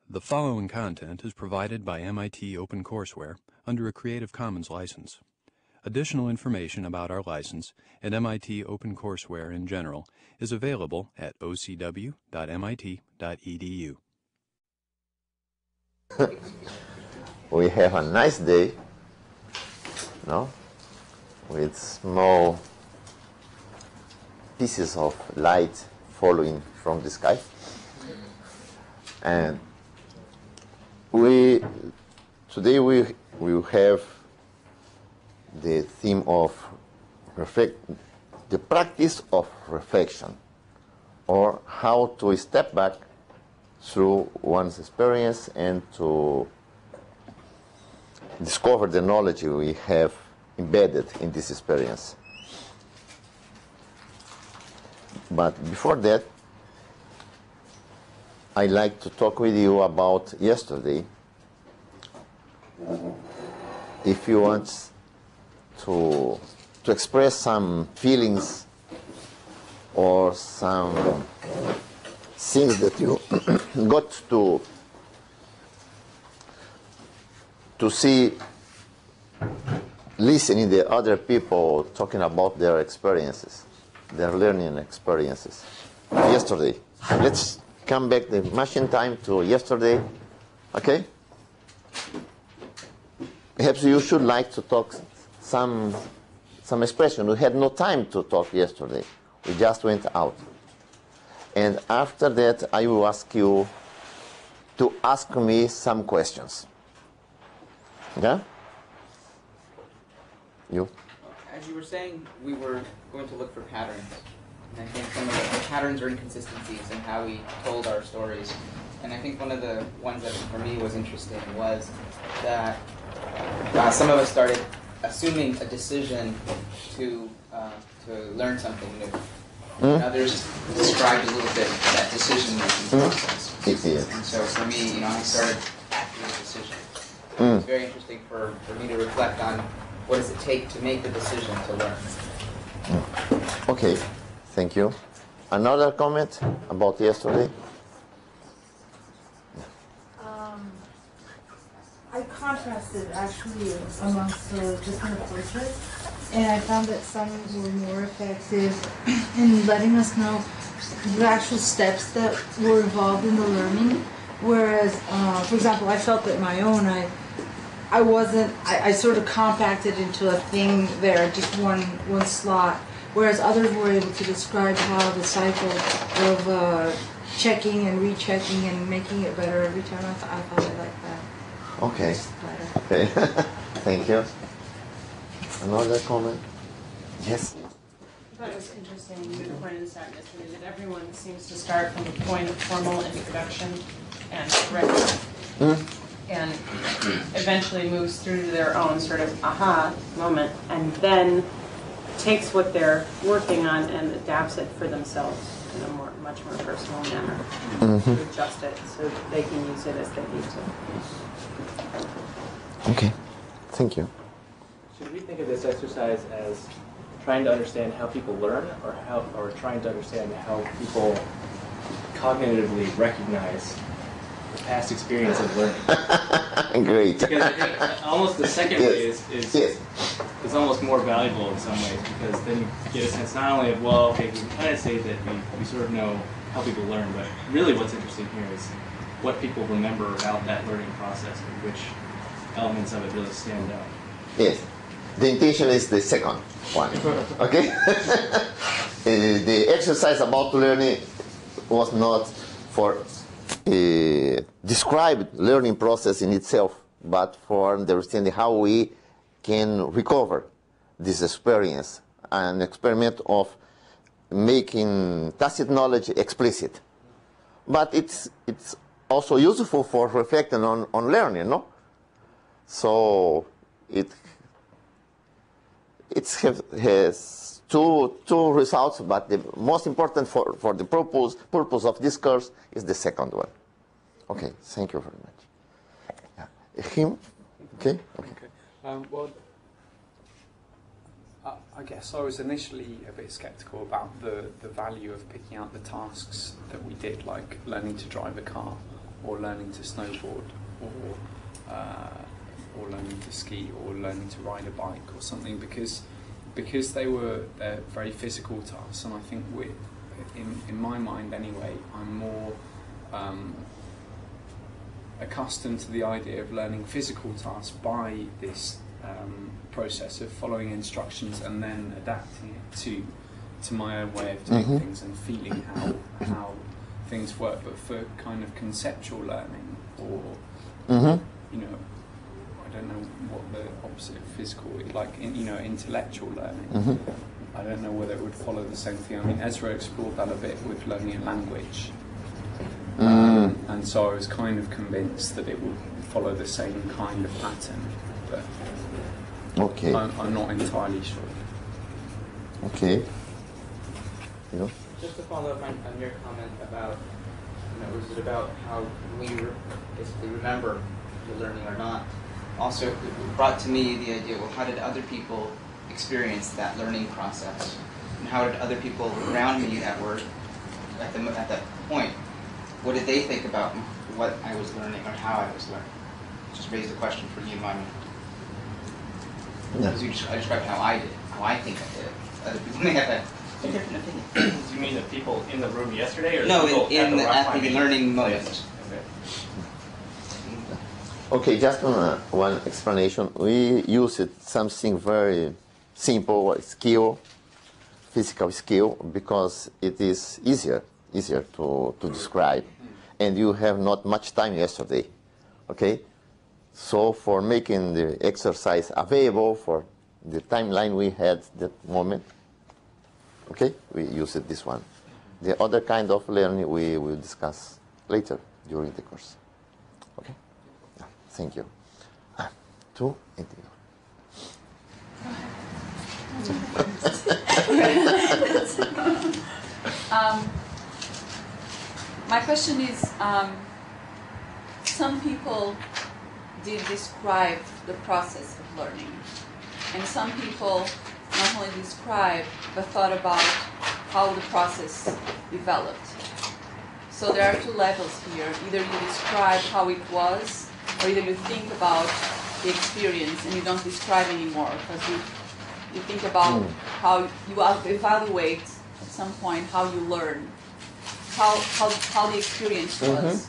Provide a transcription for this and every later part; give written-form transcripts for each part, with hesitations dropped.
The following content is provided by MIT OpenCourseWare under a Creative Commons license. Additional information about our license and MIT OpenCourseWare in general is available at ocw.mit.edu. We have a nice day, no? With small pieces of light falling from the sky. And today we will have the theme of the practice of reflection, or how to step back through one's experience and to discover the knowledge we have embedded in this experience. But before that, I'd like to talk with you about yesterday. If you want to express some feelings or some things that you got to see, listening to other people talking about their experiences, their learning experiences. Yesterday, let's come back the machine time to yesterday, okay? Perhaps you should like to talk some expression. We had no time to talk yesterday. We just went out. And after that, I will ask you to ask me some questions. Yeah? You? As you were saying, we were going to look for patterns. And I think some of the patterns or inconsistencies in how we told our stories. And I think one of the ones that for me was interesting was that some of us started assuming a decision to learn something new. And others described a little bit that decision-making process. And so for me, I started acting a decision. It's very interesting for me to reflect on what does it take to make the decision to learn. Okay, thank you. Another comment about yesterday? I contrasted actually amongst the different approaches, and I found that some were more effective in letting us know the actual steps that were involved in the learning. Whereas, for example, I felt that my own, I sort of compacted into a thing there, just one slot. Whereas others were able to describe how the cycle of checking and rechecking and making it better every time. I thought I liked that. Okay. Okay. Thank you. Another comment? Yes? I thought it was interesting, you pointed this out yesterday, that everyone seems to start from a point of formal introduction and recognition, and eventually moves through to their own sort of aha moment, and then takes what they're working on and adapts it for themselves in a much more personal manner, to adjust it so that they can use it as they need to. Okay, thank you. Should we think of this exercise as trying to understand how people learn, or trying to understand how people cognitively recognize the past experience of learning? Great. Because I think almost the second way is almost more valuable in some ways, because then you get a sense not only of, well, okay, we can kind of say that we sort of know how people learn, but really what's interesting here is what people remember about that learning process and which elements of it really stand out. Yes. The intention is the second one. Okay? The exercise about learning was not for describe learning process in itself, but for understanding how we can recover this experience, an experiment of making tacit knowledge explicit. But it's also useful for reflecting on learning, no? So it has two results, but the most important for the purpose of this course is the second one. Okay, thank you very much. Yeah. Him? Okay? Okay. Well, I guess I was initially a bit skeptical about the value of picking out the tasks that we did, like learning to drive a car. or learning to snowboard, or learning to ski, or learning to ride a bike or something, because they're very physical tasks. And I think in my mind anyway, I'm more accustomed to the idea of learning physical tasks by this process of following instructions and then adapting it to my own way of doing things and feeling how things work. But for kind of conceptual learning, or you know, I don't know what the opposite of physical is, like intellectual learning. I don't know whether it would follow the same thing. I mean, Ezra explored that a bit with learning a language, and so I was kind of convinced that it would follow the same kind of pattern, but okay. I'm not entirely sure. Okay. You know? Just to follow up on your comment about, was it about how we basically remember the learning or not? Also, it brought to me the idea, well, how did other people experience that learning process? And how did other people around me at work, at that point, what did they think about what I was learning or how I was learning? Just raised a question for you in my mind. Because I described how I did, how I think I did it. Other people may have a different opinion. Do you mean the people in the room yesterday, or no, the people at the learning moment? Okay, just one explanation. We use something very simple, physical skill, because it is easier to describe, and you have not much time yesterday. Okay, so for making the exercise available for the timeline we had that moment, okay, we use this one. The other kind of learning we will discuss later during the course. Okay. Thank you. 2, and my question is, some people did describe the process of learning, and some people not only describe but thought about how the process developed. So there are 2 levels here. Either you describe how it was, or either you think about the experience and you don't describe anymore, because you think about how you evaluate at some point how you learn, how the experience was,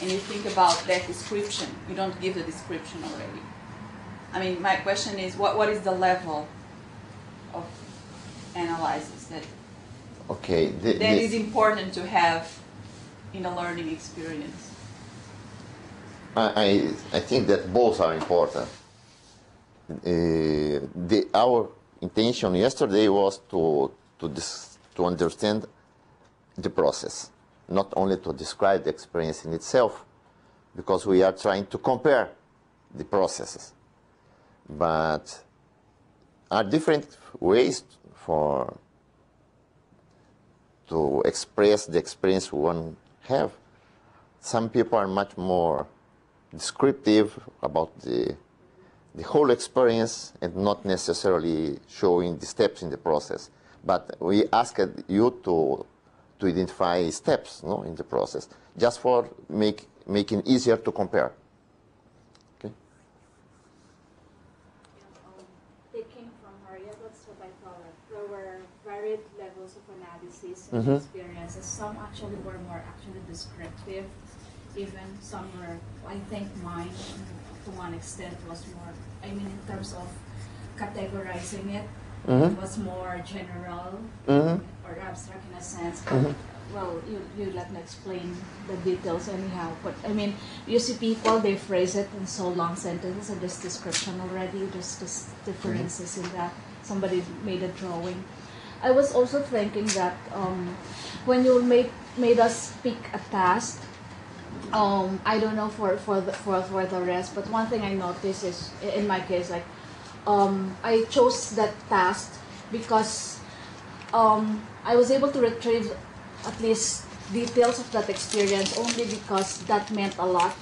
and you think about that description. You don't give the description already. I mean, my question is, what is the level of analysis that that is important to have in a learning experience? I think that both are important. Our intention yesterday was to understand the process, not only to describe the experience in itself, because we are trying to compare the processes. But are different ways to express the experience one have. Some people are much more descriptive about the whole experience and not necessarily showing the steps in the process. But we asked you to identify steps, in the process, just for making easier to compare. Okay. Taking from Maria, that's what I thought. There were varied levels of analysis and experiences. Some actually were more descriptive. Even some were, I think mine, to one extent, was more, in terms of categorizing it, it was more general or abstract in a sense. Well, you let me explain the details anyhow. But you see people, they phrase it in so long sentences and this description already, there's just differences in that. Somebody made a drawing. I was also thinking that when you made us pick a task, I don't know for the rest, but one thing I noticed is, in my case, I chose that task because I was able to retrieve at least details of that experience only because that meant a lot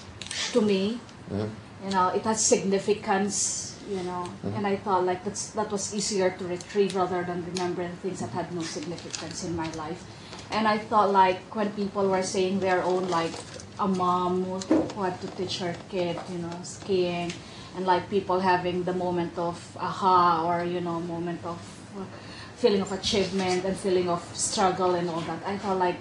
to me. It has significance, and I thought that was easier to retrieve rather than remembering things that had no significance in my life. And I thought when people were saying their own a mom who had to teach her kid, skiing, and like people having the moment of aha, or moment of feeling of achievement and feeling of struggle and all that. I felt like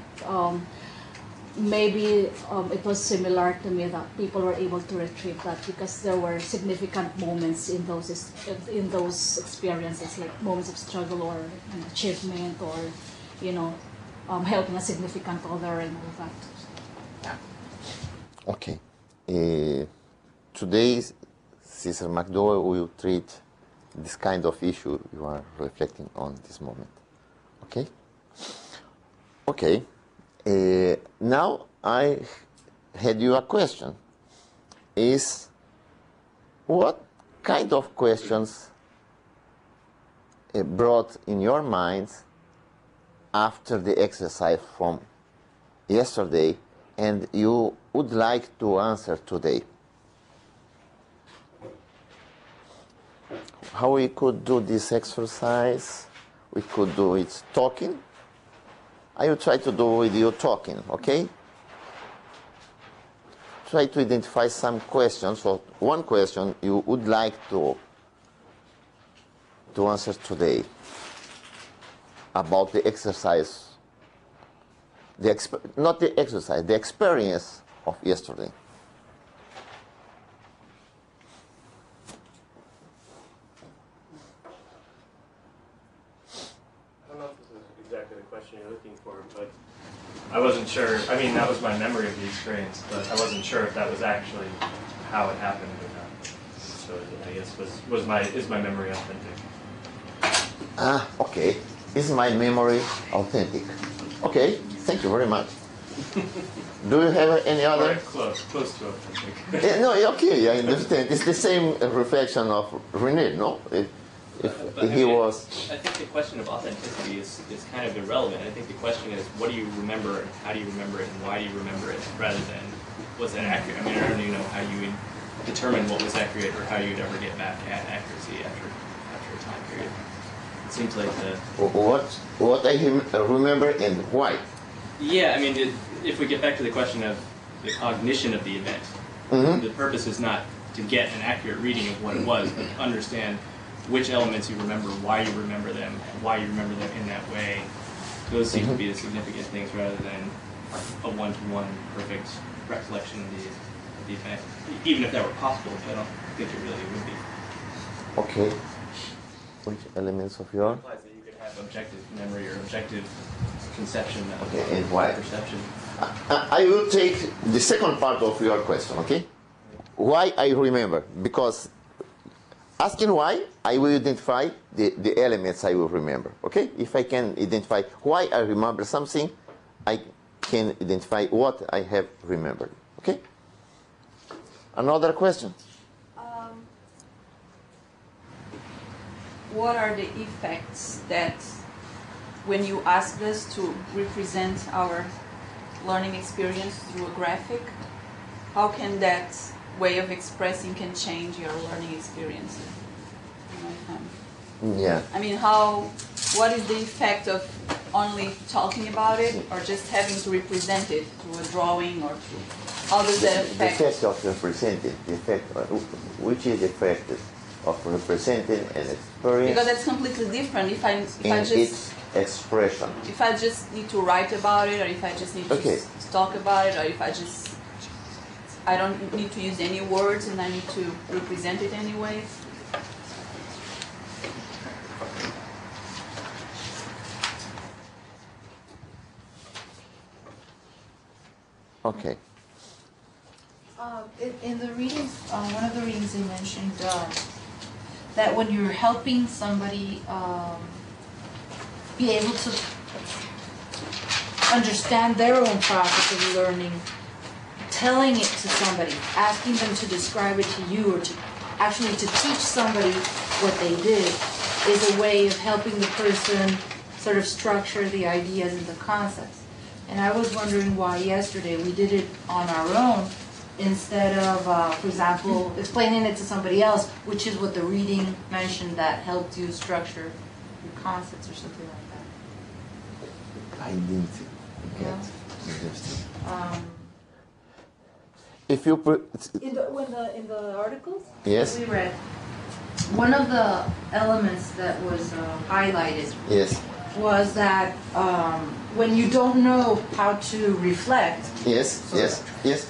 maybe it was similar to me, that people were able to retrieve that because there were significant moments in those experiences, like moments of struggle or achievement, or helping a significant other and all that. Yeah. Okay. Today, Ceasar McDowell will treat this kind of issue you are reflecting on this moment. Okay? Okay. Now I had you a question. Is what kind of questions brought in your minds after the exercise from yesterday and you would like to answer today? How we could do this exercise? We could do it talking. I will try to do with you talking, okay? Try to identify some questions, or one question you would like to answer today about the exercise, not the exercise, the experience of yesterday. You're looking for, but I wasn't sure. I mean, that was my memory of the experience, but I wasn't sure if that was actually how it happened or not. So I guess is my memory authentic? Okay. Is my memory authentic? Okay. Thank you very much. Do you have any other? Close to authentic. No, okay. I understand. It's the same reflection of René, no? I think the question of authenticity is kind of irrelevant. I think the question is, what do you remember, and how do you remember it, and why do you remember it, rather than was that accurate? I mean, I don't even know how you would determine what was accurate or how you'd ever get back at accuracy after a time period. It seems like what I remember and why. Yeah, I mean, if we get back to the question of the cognition of the event, the purpose is not to get an accurate reading of what it was, but to understand which elements you remember, why you remember them, and why you remember them in that way. Those seem to be the significant things rather than a one-to-one perfect recollection of the event. Even if that were possible, I don't think it really would be. Okay. Which elements of your? It implies that you could have objective memory or objective conception of and why? Perception. I will take the second part of your question, okay? Why I remember? Because asking why, I will identify the elements I will remember, okay? If I can identify why I remember something, I can identify what I have remembered, okay? Another question? What are the effects that, when you ask us to represent our learning experience through a graphic, how can that way of expressing can change your learning experience? Yeah. I mean, what is the effect of only talking about it, or just having to represent it through a drawing, or how does that affect? The effect of representing, which is the effect of representing an experience? Because that's completely different. If I just its expression. If I just need to write about it, or if I just need to talk about it, or if I don't need to use any words and I need to represent it anyway. Okay. In the readings, one of the readings they mentioned that when you're helping somebody be able to understand their own process of learning, telling it to somebody, asking them to describe it to you, or to actually to teach somebody what they did, is a way of helping the person sort of structure the ideas and the concepts. And I was wondering why yesterday we did it on our own instead of, for example, explaining it to somebody else, which is what the reading mentioned that helped you structure your concepts or something like that. I didn't get if you put, In the articles yes, we read, one of the elements that was highlighted yes, was that when you don't know how to reflect, yes, yes, yes,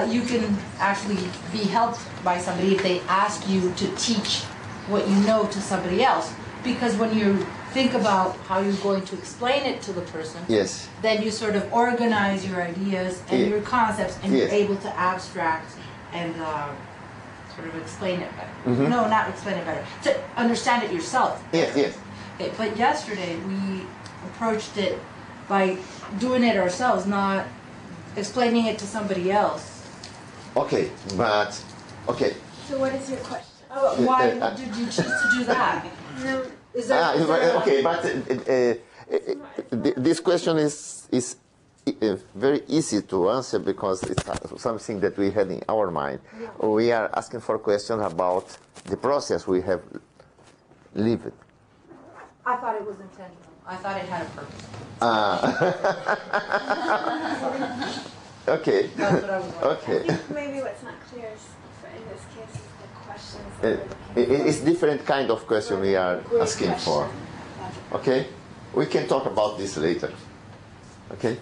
you can actually be helped by somebody if they ask you to teach what you know to somebody else. Because when you think about how you're going to explain it to the person, yes, then you sort of organize your ideas and Yeah. your concepts, and Yes. you're able to abstract and sort of explain it better. Mhm. No, not explain it better. To understand it yourself. yes, yes. Okay, but yesterday we approached it by doing it ourselves, not explaining it to somebody else. Okay, but okay. So what is your question? Why did you choose to do that? Is there, Okay, but this question is very easy to answer because it's something that we had in our mind. Yeah. We are asking for questions about the process we have lived. I thought it was intentional. I thought it had a purpose. Okay. That's what I was wondering. Okay. I think maybe what's not clear is, in this case, is the questions that we're looking It's different kind of question we are Great asking for. question. Okay? We can talk about this later. Okay?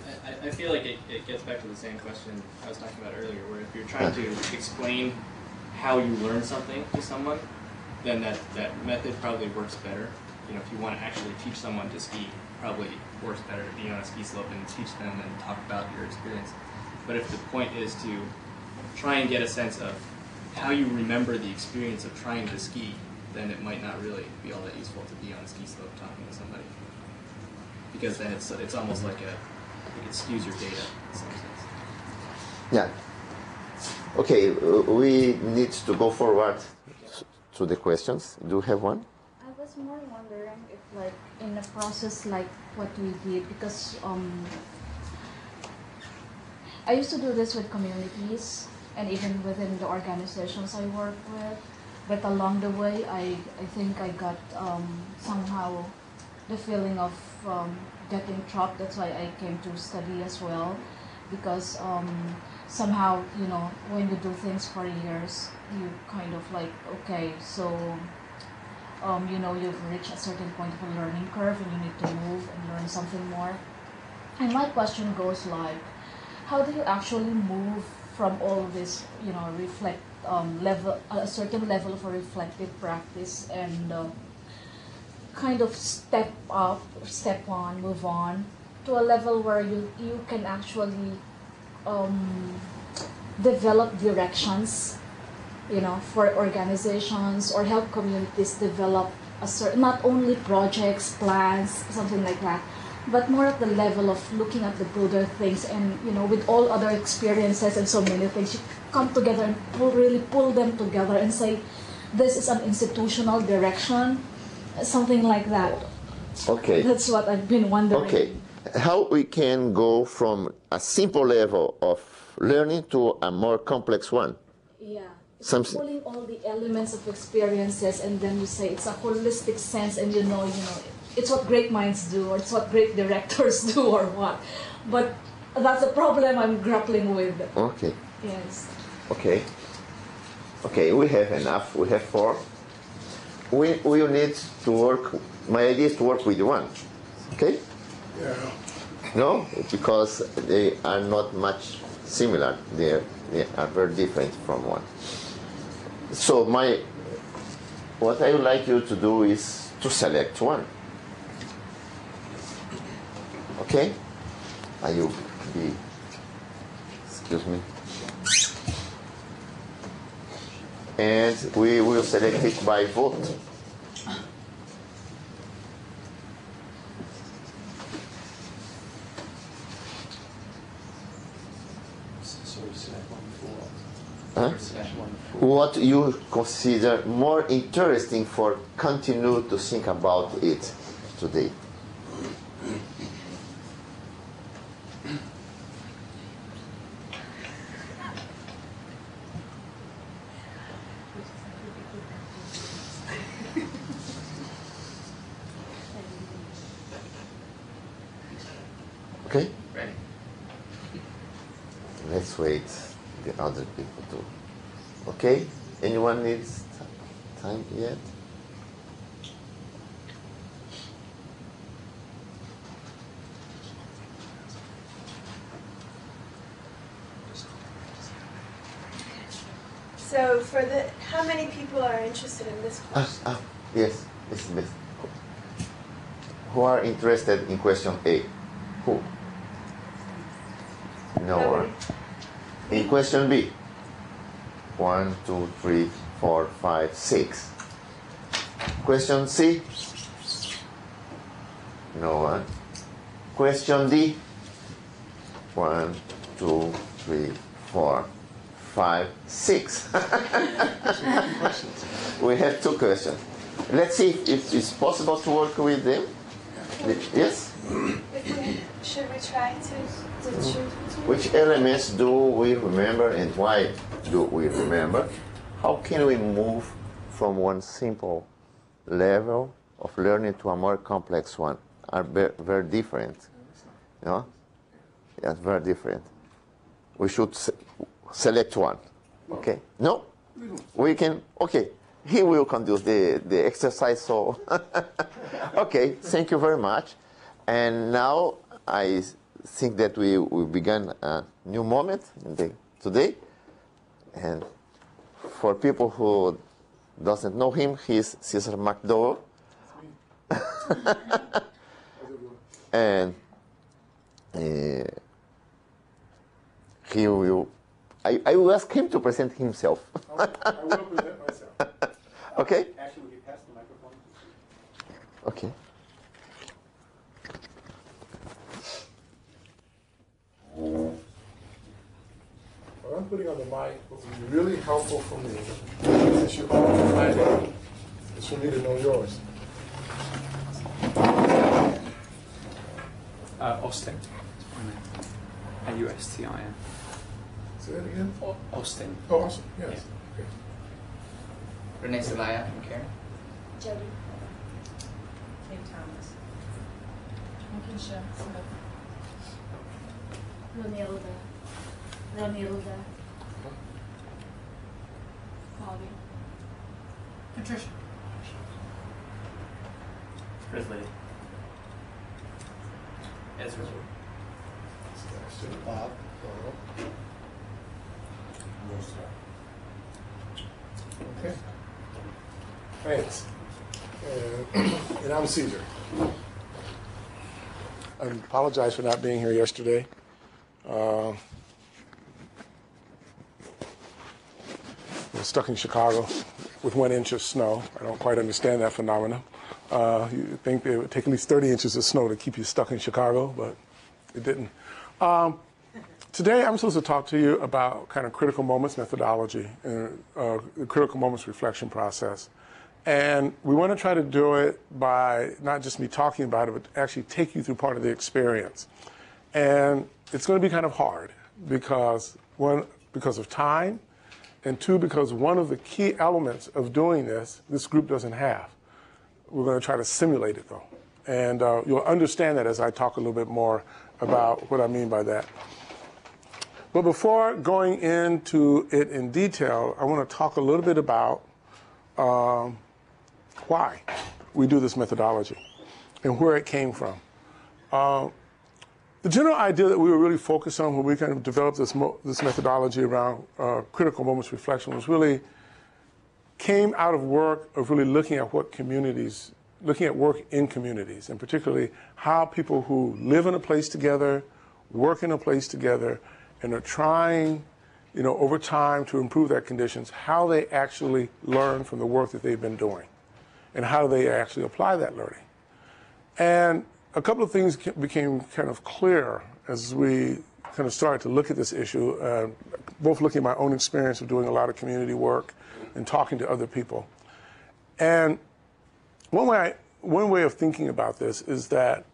I feel like it gets back to the same question I was talking about earlier, where if you're trying to explain how you learn something to someone, then that method probably works better. You know, if you want to actually teach someone to ski, probably works better to be on a ski slope and teach them and talk about your experience. But if the point is to try and get a sense of how you remember the experience of trying to ski, then it might not really be all that useful to be on a ski slope talking to somebody. Because then it's almost like it skews your data in some sense. Yeah. Okay, we need to go forward to the questions. Do you have one? I was more wondering if, like, in a process like what we did, because I used to do this with communities and even within the organizations I work with, but along the way, I think I got somehow the feeling of getting trapped. That's why I came to study as well, because somehow, you know, when you do things for years, you kind of like, okay, so you know, you've reached a certain point of a learning curve and you need to move and learn something more. And my question goes like, how do you actually move from all this, you know, a certain level of a reflective practice and kind of step up, step on, move on to a level where you can actually develop directions, you know, for organizations or help communities develop not only projects, plans, something like that, but more at the level of looking at the broader things, and, you know, with all other experiences and so many things, you come together and really pull them together and say, this is an institutional direction, something like that. Okay. That's what I've been wondering. Okay. How we can go from a simple level of learning to a more complex one? Yeah. Something. Pulling all the elements of experiences, and then you say it's a holistic sense, and you know, it's what great minds do, or it's what great directors do, or what. But that's a problem I'm grappling with. Okay. Yes. Okay. Okay, we have enough. We have 4. We will need to work. My idea is to work with one. Okay? Yeah. No? Because they are not much similar. They are very different from one. So what I would like you to do is to select one. Okay? Are you be? Excuse me. And we will select it by vote. Huh? What you consider more interesting for continue to think about it today? Okay? Ready. Let's wait the other people too. Okay? Anyone needs time yet? So how many people are interested in this course? Yes, this is best. Who are interested in question A? Who? No one. In question B? 1, 2, 3, 4, 5, 6. Question C? No one. Question D? 1, 2, 3, 4, 5, 6. We have 2 questions. Let's see if it's possible to work with them. Yes? Should we try to choose between? Which elements do we remember and why do we remember? How can we move from one simple level of learning to a more complex one? Are very different. You know? Yes, very different. We should select one. Okay? No? We can. Okay. He will conduce the exercise. So, okay. Thank you very much. And now I think that we began a new moment today. And for people who doesn't know him, he's Ceasar McDowell. And he will. I will ask him to present himself. I will present myself. Okay? Actually, would you pass the microphone? Okay. What I'm putting on the mic will be really helpful for me, since you all know my name, is for me to know yours. Austin. A-U-S-T-I-N. Say that again? Austin. Oh, awesome. Yes. Okay. Renee Celaya from Care. Jody. Kate Thomas. Keisha. Ronilda. Claudia. Patricia. Grizzly. Ezra. Bob. Okay. Thanks. And I'm Ceasar. I apologize for not being here yesterday. I was stuck in Chicago with 1 inch of snow. I don't quite understand that phenomenon. You think it would take at least 30 inches of snow to keep you stuck in Chicago, but it didn't. Today I'm supposed to talk to you about kind of critical moments methodology and the critical moments reflection process. And we want to try to do it by not just me talking about it, but actually take you through part of the experience. And it's going to be kind of hard because, 1, because of time, and 2, because one of the key elements of doing this group doesn't have. We're going to try to simulate it, though. And you'll understand that as I talk a little bit more about what I mean by that. But before going into it in detail, I want to talk a little bit about why we do this methodology and where it came from. The general idea that we were really focused on when we kind of developed this methodology around critical moments reflection was really came out of work of really looking at what communities, looking at work in communities, and particularly how people who live in a place together, work in a place together, and are trying, over time to improve their conditions, how they actually learn from the work that they've been doing, and how they actually apply that learning. And a couple of things became kind of clear as we kind of started to look at this issue, both looking at my own experience of doing a lot of community work and talking to other people. And one way of thinking about this is that,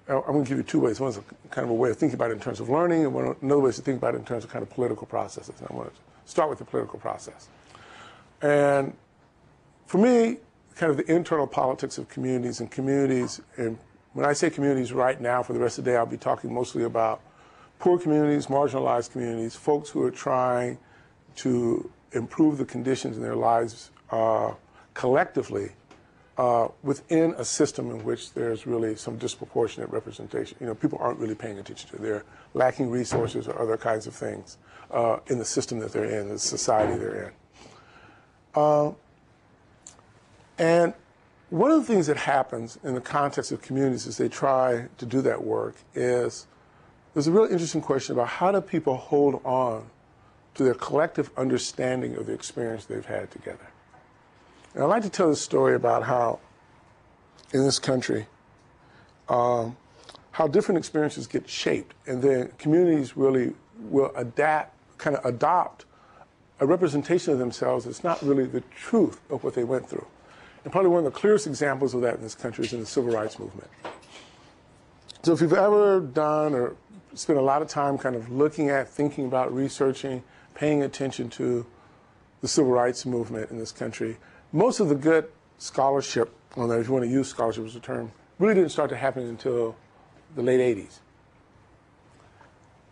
I'm going to give you 2 ways. One is kind of a way of thinking about it in terms of learning, and another way is to think about it in terms of kind of political processes. And I want to start with the political process. And for me, kind of the internal politics of communities, and when I say communities right now for the rest of the day, I'll be talking mostly about poor communities, marginalized communities, folks who are trying to improve the conditions in their lives collectively within a system in which there's really some disproportionate representation. You know, people aren't really paying attention to. They're lacking resources or other kinds of things in the system that they're in, the society they're in. And one of the things that happens in the context of communities as they try to do that work is there's a really interesting question about how do people hold on to their collective understanding of the experience they've had together. And I'd like to tell this story about how in this country, how different experiences get shaped, and then communities really will adopt a representation of themselves that's not really the truth of what they went through. And probably one of the clearest examples of that in this country is in the civil rights movement. So if you've ever done or spent a lot of time kind of looking at, thinking about, researching, paying attention to the civil rights movement in this country, most of the good scholarship on that, if you want to use scholarship as a term, really didn't start to happen until the late 80s.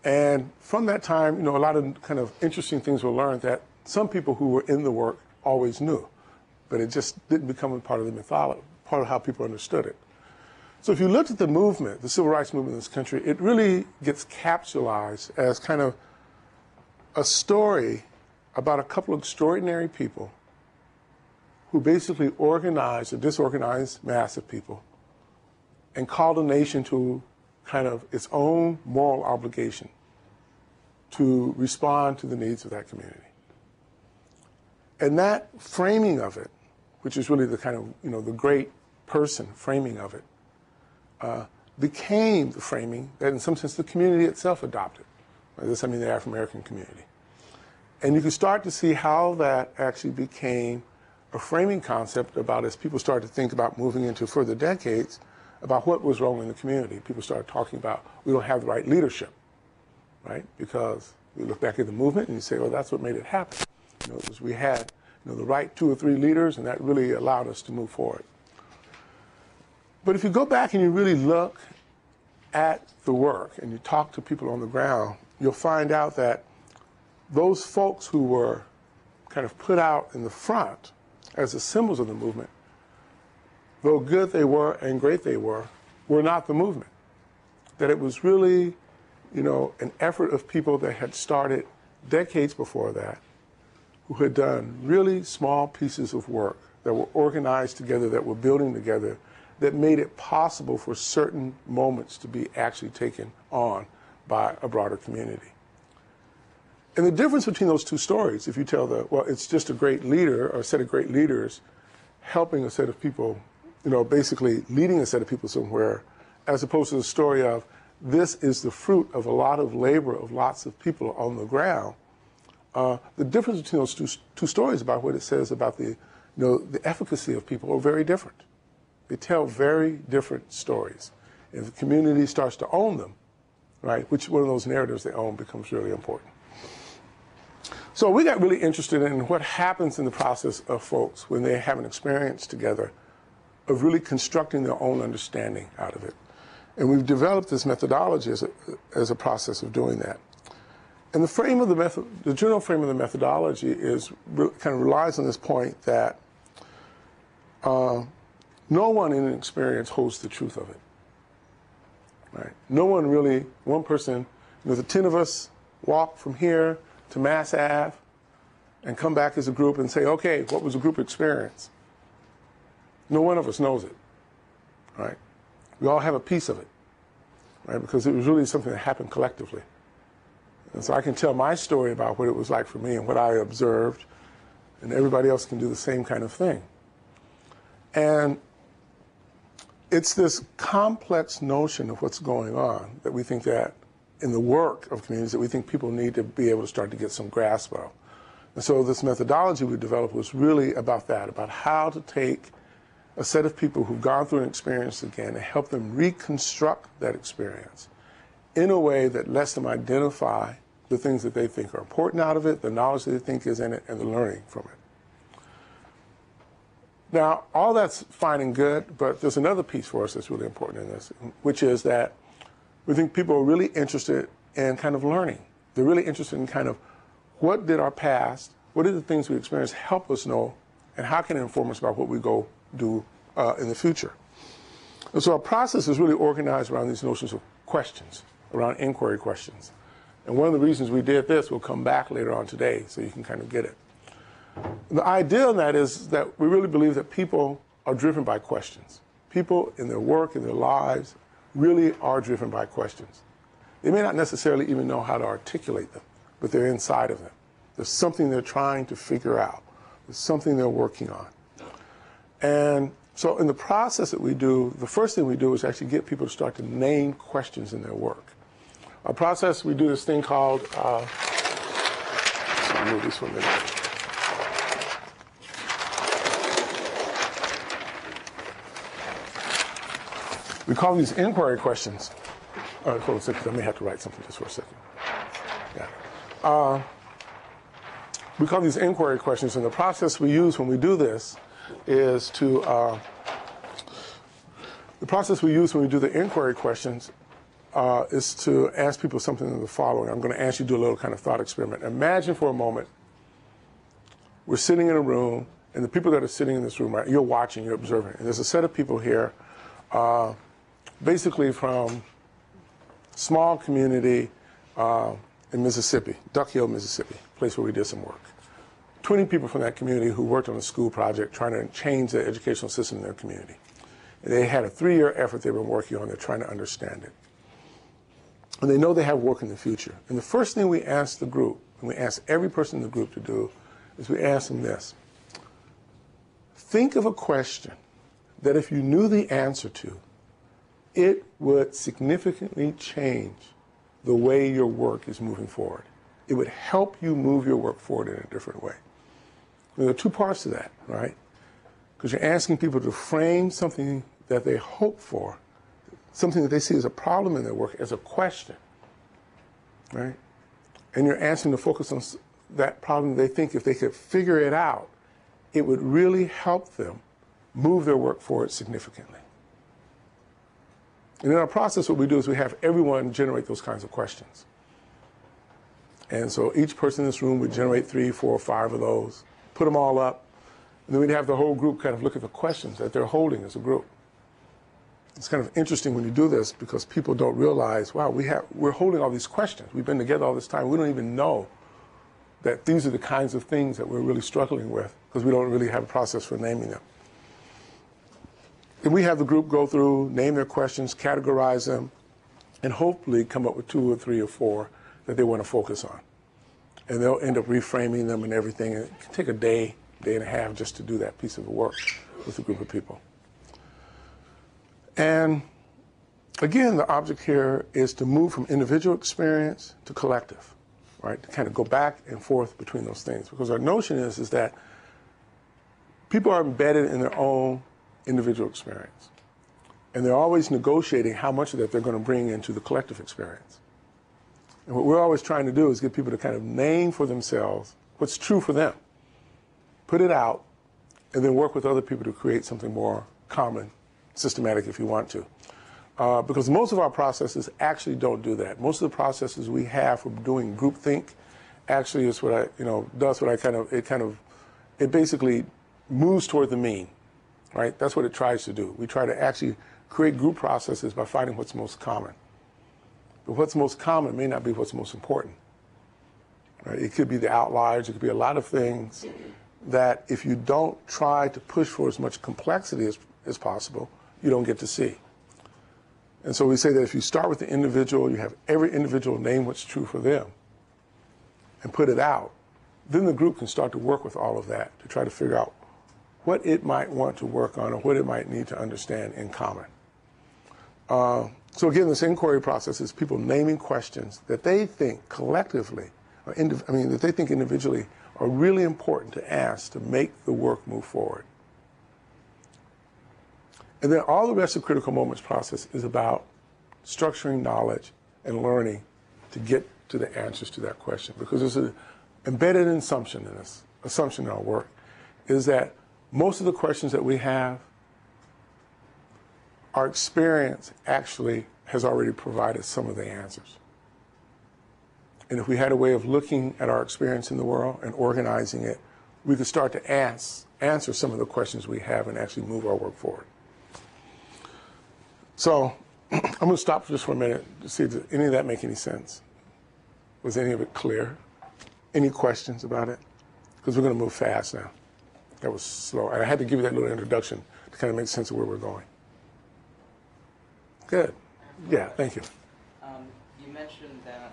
And from that time, you know, a lot of kind of interesting things were learned that some people who were in the work always knew, but it just didn't become a part of the mythology, part of how people understood it. So if you looked at the movement, the civil rights movement in this country, it really gets capsulized as kind of a story about a couple of extraordinary people who basically organized a disorganized mass of people and called a nation to kind of its own moral obligation to respond to the needs of that community. And that framing of it, which is really the kind of, you know, the great person framing of it, became the framing that in some sense the community itself adopted. By this I mean the African-American community. And you can start to see how that actually became a framing concept about, as people started to think about moving into further decades, about what was wrong in the community. People started talking about, we don't have the right leadership, right? Because we look back at the movement and you say, well, that's what made it happen. You know, it was we had, you know, the right 2 or 3 leaders, and that really allowed us to move forward. But if you go back and you really look at the work and you talk to people on the ground, you'll find out that those folks who were kind of put out in the front as the symbols of the movement, though good they were and great they were not the movement. That it was really, you know, an effort of people that had started decades before that, who had done really small pieces of work that were organized together, that were building together, that made it possible for certain moments to be actually taken on by a broader community. And the difference between those two stories, if you tell well, it's just a great leader or a set of great leaders helping a set of people, you know, basically leading a set of people somewhere, as opposed to the story of this is the fruit of a lot of labor of lots of people on the ground. The difference between those two stories about what it says about the, you know, the efficacy of people are very different. They tell very different stories. If the community starts to own them, right, which one of those narratives they own becomes really important. So we got really interested in what happens in the process of folks when they have an experience together of really constructing their own understanding out of it. And we've developed this methodology as a process of doing that. And the frame of the general frame of the methodology is kind of relies on this point that no one in an experience holds the truth of it. Right? No one really, one person, you know, the 10 of us walk from here to Mass Ave and come back as a group and say, okay, what was the group experience? No one of us knows it, right? We all have a piece of it, right? Because it was really something that happened collectively. And so I can tell my story about what it was like for me and what I observed, and everybody else can do the same kind of thing. And it's this complex notion of what's going on that we think that in the work of communities that we think people need to be able to start to get some grasp of. And so this methodology we developed was really about that, about how to take a set of people who've gone through an experience again and help them reconstruct that experience in a way that lets them identify the things that they think are important out of it, the knowledge that they think is in it, and the learning from it. Now, all that's fine and good, but there's another piece for us that's really important in this, which is that we think people are really interested in kind of learning. They're really interested in kind of what did our past, what did the things we experienced help us know, and how can it inform us about what we go do in the future. And so our process is really organized around these notions of questions, around inquiry questions. And one of the reasons we did this, we'll come back later on today so you can kind of get it. The idea in that is that we really believe that people are driven by questions. People in their work, in their lives, really are driven by questions. They may not necessarily even know how to articulate them, but they're inside of them. There's something they're trying to figure out. There's something they're working on. And so in the process that we do, the first thing we do is actually get people to start to name questions in their work. Our process, we do this thing called, I'll move this one there. We call these inquiry questions. Hold on a second, I may have to write something just for a second. Yeah. We call these inquiry questions, and the process we use when we do this is to, the process we use when we do the inquiry questions is to ask people something of the following. I'm going to ask you to do a little kind of thought experiment. Imagine for a moment we're sitting in a room, and the people that are sitting in this room, right, you're watching, you're observing, and there's a set of people here, basically from small community in Mississippi, Duck Hill, Mississippi, place where we did some work. 20 people from that community who worked on a school project trying to change the educational system in their community. And they had a 3-year effort they've been working on. They're trying to understand it. And they know they have work in the future. And the first thing we ask the group, and we ask every person in the group to do, is we ask them this. Think of a question that if you knew the answer to, it would significantly change the way your work is moving forward. It would help you move your work forward in a different way. There are 2 parts to that, right? Because you're asking people to frame something that they hope for, something that they see as a problem in their work, as a question, right? And you're asking to focus on that problem they think if they could figure it out, it would really help them move their work forward significantly. And in our process, what we do is we have everyone generate those kinds of questions. And so each person in this room would generate 3, 4, 5 of those, put them all up, and then we'd have the whole group kind of look at the questions that they're holding as a group. It's kind of interesting when you do this because people don't realize, wow, we're holding all these questions. We've been together all this time. We don't even know that these are the kinds of things that we're really struggling with because we don't really have a process for naming them. And we have the group go through, name their questions, categorize them, and hopefully come up with 2 or 3 or 4 that they want to focus on. And they'll end up reframing them and everything. And it can take a day, day and a half just to do that piece of work with a group of people. And again, the object here is to move from individual experience to collective, right? To kind of go back and forth between those things. Because our notion is that people are embedded in their own individual experience. And they're always negotiating how much of that they're going to bring into the collective experience. And what we're always trying to do is get people to kind of name for themselves what's true for them, put it out, and then work with other people to create something more common, systematic if you want to. Because most of our processes actually don't do that. Most of the processes we have for doing groupthink actually is what it basically moves toward the mean, right? That's what it tries to do. We try to actually create group processes by finding what's most common. But what's most common may not be what's most important. Right? It could be the outliers. It could be a lot of things that if you don't try to push for as much complexity as possible, you don't get to see. And so we say that if you start with the individual, you have every individual name what's true for them and put it out, then the group can start to work with all of that to try to figure out what it might want to work on or what it might need to understand in common. So again, this inquiry process is people naming questions that they think collectively, that they think individually are really important to ask to make the work move forward. And then all the rest of Critical Moments process is about structuring knowledge and learning to get to the answers to that question. Because there's an embedded assumption in this, assumption in our work, is that most of the questions that we have, our experience actually has already provided some of the answers. And if we had a way of looking at our experience in the world and organizing it, we could start to answer some of the questions we have and actually move our work forward. So I'm going to stop just for a minute to see if any of that make any sense. Was any of it clear? Any questions about it? Because we're going to move fast now. That was slow. I had to give you that little introduction to kind of make sense of where we're going. Good. Yeah, thank you. You mentioned that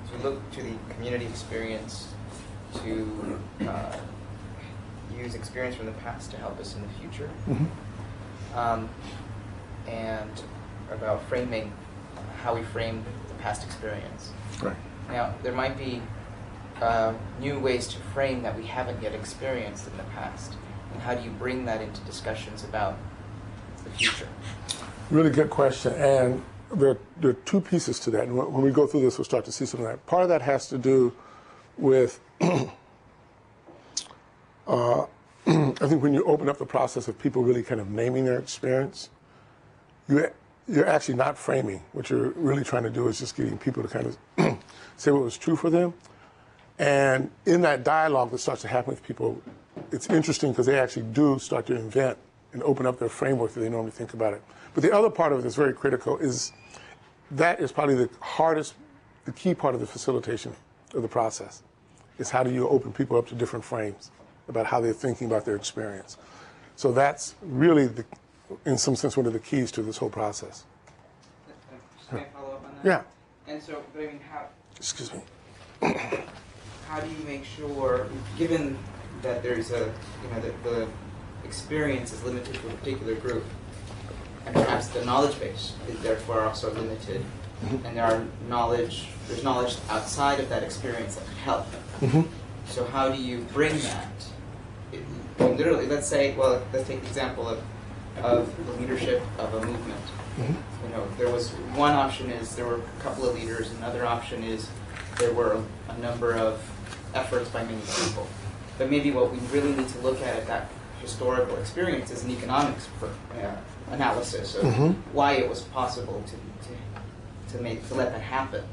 to look to the community experience to use experience from the past to help us in the future, and about framing how we frame the past experience. Right. Now, there might be new ways to frame that we haven't yet experienced in the past, and how do you bring that into discussions about the future? Really good question, and there are two pieces to that. And when we go through this, we'll start to see some of that. Part of that has to do with, I think when you open up the process of people really kind of naming their experience, you're actually not framing. What you're really trying to do is just getting people to kind of say what was true for them. And in that dialogue that starts to happen with people, it's interesting because they actually do start to invent and open up their framework that they normally think about it. But the other part of it that's very critical is that is probably the hardest, the key part of the facilitation of the process, is how do you open people up to different frames about how they're thinking about their experience. So that's really, in some sense, one of the keys to this whole process. Can I follow up on that? Yeah. And so, but I mean, how... Excuse me. How do you make sure, given that there's a, the experience is limited to a particular group, and perhaps the knowledge base is therefore also limited, and there's knowledge outside of that experience that could help. So how do you bring that? Literally, let's take the example of the leadership of a movement. There was one option is there were a couple of leaders, another option is there were a number of efforts by many people. But maybe what we really need to look at that historical experience is an economics analysis of why it was possible to let that happen.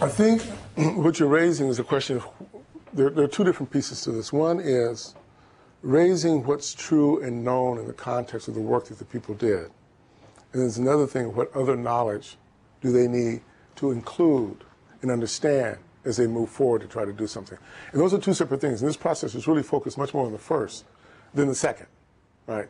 I think what you're raising is a question of, there are two different pieces to this. One is raising what's true and known in the context of the work that the people did. And there's another thing, what other knowledge do they need to include and understand as they move forward to try to do something. And those are two separate things. And this process is really focused much more on the first than the second, right?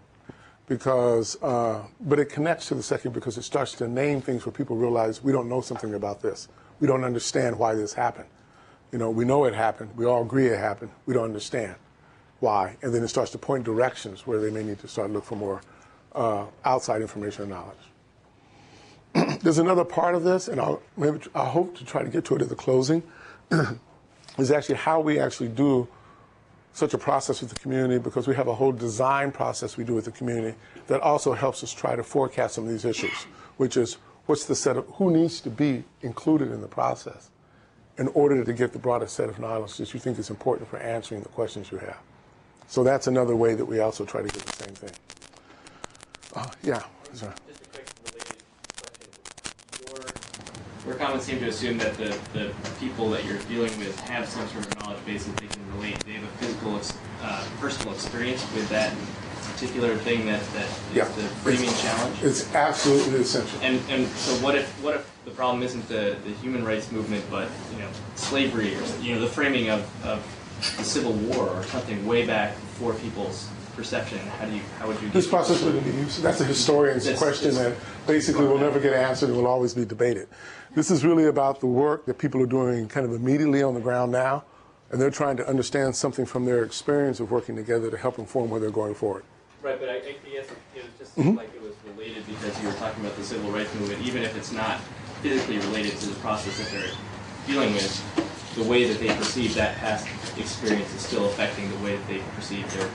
Because, but it connects to the second because it starts to name things where people realize we don't know something about this. We don't understand why this happened. We know it happened. We all agree it happened. We don't understand why. And then it starts to point directions where they may need to start to look for more outside information or knowledge. There's another part of this, and I hope to try to get to it at the closing, is actually how we actually do such a process with the community, because we have a whole design process we do with the community that also helps us try to forecast some of these issues, which is what's the set of, who needs to be included in the process in order to get the broadest set of knowledge that you think is important for answering the questions you have. So that's another way that we also try to get the same thing. Yeah. Sorry. Just a quick related question. Your comments seem to assume that the people that you're dealing with have some sort of knowledge base that they can relate. They have a physical, personal experience with that particular thing that is the framing challenge. It's absolutely essential. And so what if the problem isn't the human rights movement, but slavery, or the framing of the Civil War or something way back before people's perception? How would you? This process wouldn't be used. That's a historian's question that basically will never get answered and will always be debated. This is really about the work that people are doing kind of immediately on the ground now, and they're trying to understand something from their experience of working together to help inform where they're going forward. Right, but I guess it was just like it was related because you were talking about the civil rights movement, even if it's not physically related to the process that they're dealing with, the way that they perceive that past experience is still affecting the way that they perceive their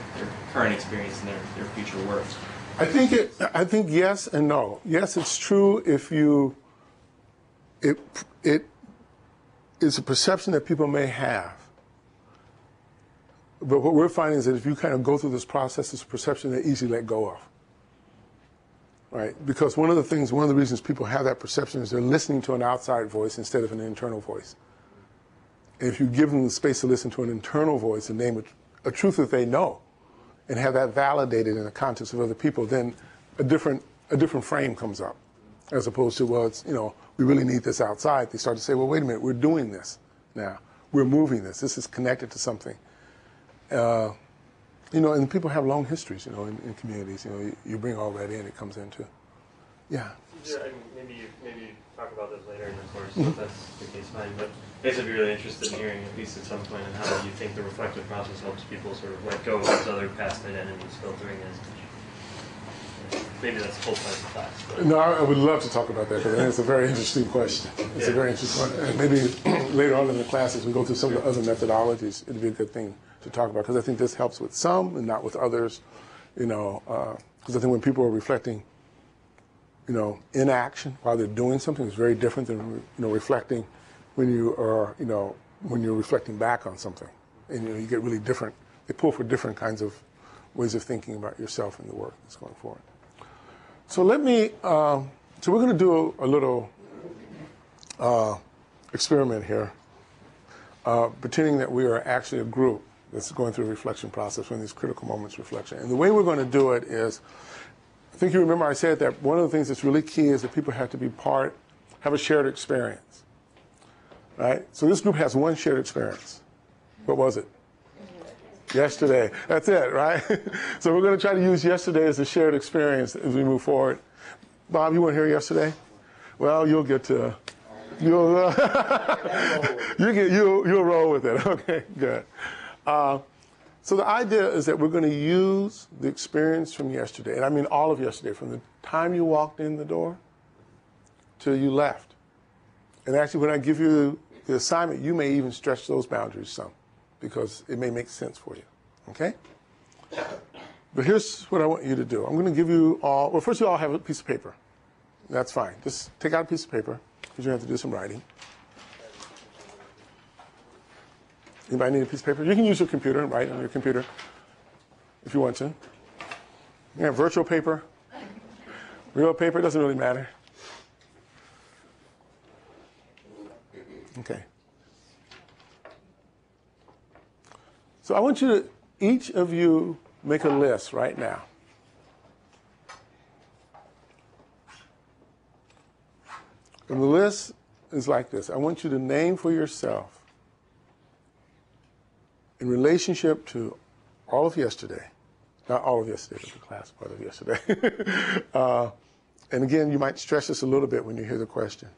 current experience and their future work. I think yes and no. Yes, it's true if it is a perception that people may have. But what we're finding is that if you kind of go through this process, it's a perception they easily let go of. right? Because one of the reasons people have that perception is they're listening to an outside voice instead of an internal voice. And if you give them the space to listen to an internal voice and name a truth that they know and have that validated in the context of other people, then a different frame comes up. As opposed to, well, it's, we really need this outside. They start to say, well, wait a minute, we're doing this now. We're moving this. This is connected to something. And people have long histories, in communities. You bring all that in, it comes into. Yeah. Yeah, maybe you talk about this later in the course, if that's the case, fine. But I guess I'd be really interested in hearing, at least at some point, in how you think the reflective process helps people sort of let go of those other past identities filtering in. Maybe that's a whole part of the class. But. No, I would love to talk about that because I think it's a very interesting question. It's a very interesting one. And maybe later on in the class, as we go through some of the other methodologies, it'd be a good thing to talk about because I think this helps with some and not with others. Because I think when people are reflecting, in action while they're doing something, it's very different than reflecting when you are when you're reflecting back on something, and you get really different. They pull for different kinds of ways of thinking about yourself and the work that's going forward. So let me. So we're going to do a little experiment here, pretending that we are actually a group that's going through a reflection process, when these critical moments reflection. And the way we're going to do it is, I think you remember I said that one of the things that's really key is that people have to be have a shared experience, right? So this group has one shared experience. What was it? Yesterday. That's it, right? So we're going to try to use yesterday as a shared experience as we move forward. Bob, you weren't here yesterday? Well, you'll you'll roll with it. Okay, good. So the idea is that we're going to use the experience from yesterday, and I mean all of yesterday, from the time you walked in the door till you left. And actually, when I give you the assignment, you may even stretch those boundaries some, because it may make sense for you, okay? But here's what I want you to do. I'm going to give you all, well, first you all have a piece of paper. That's fine. Just take out a piece of paper, because you have to do some writing. Anybody need a piece of paper? You can use your computer and write on your computer if you want to. You have virtual paper, real paper, doesn't really matter. Okay. So I want you to, each of you, make a list right now. And the list is like this. I want you to name for yourself, in relationship to all of yesterday, not all of yesterday, but the class part of yesterday. And again, you might stress this a little bit when you hear the question.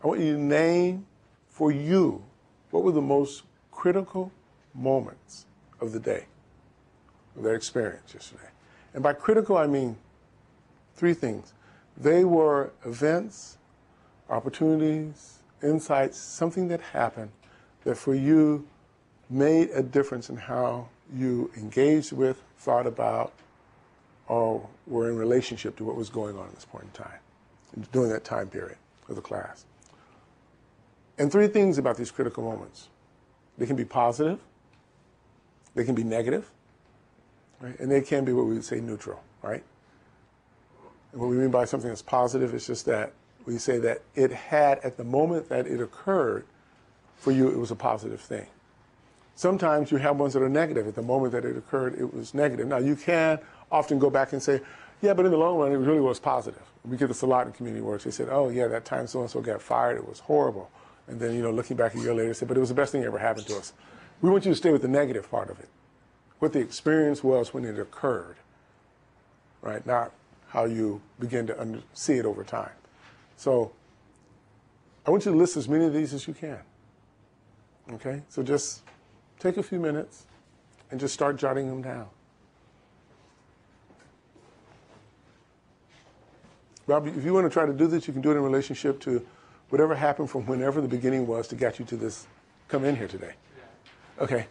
I want you to name for you what were the most critical moments of the day, of that experience yesterday. And by critical, I mean three things. They were events, opportunities, insights, something that happened that for you made a difference in how you engaged with, thought about, or were in relationship to what was going on at this point in time, during that time period of the class. And three things about these critical moments. They can be positive, they can be negative, right? And they can be what we would say neutral, right? And what we mean by something that's positive is just that we say that it had, at the moment that it occurred, for you it was a positive thing. Sometimes you have ones that are negative. At the moment that it occurred, it was negative. Now, you can often go back and say, yeah, but in the long run, it really was positive. We get this a lot in community work. They said, oh, yeah, that time so-and-so got fired, it was horrible. And then, looking back a year later, say, but it was the best thing that ever happened to us. We want you to stay with the negative part of it, what the experience was when it occurred, right? Not how you begin to see it over time. So I want you to list as many of these as you can, okay? So just take a few minutes and just start jotting them down. Rob, if you want to try to do this, you can do it in relationship to whatever happened from whenever the beginning was to get you to this, come in here today. Yeah. Okay.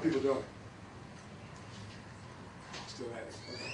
people doing? Still at it. Okay.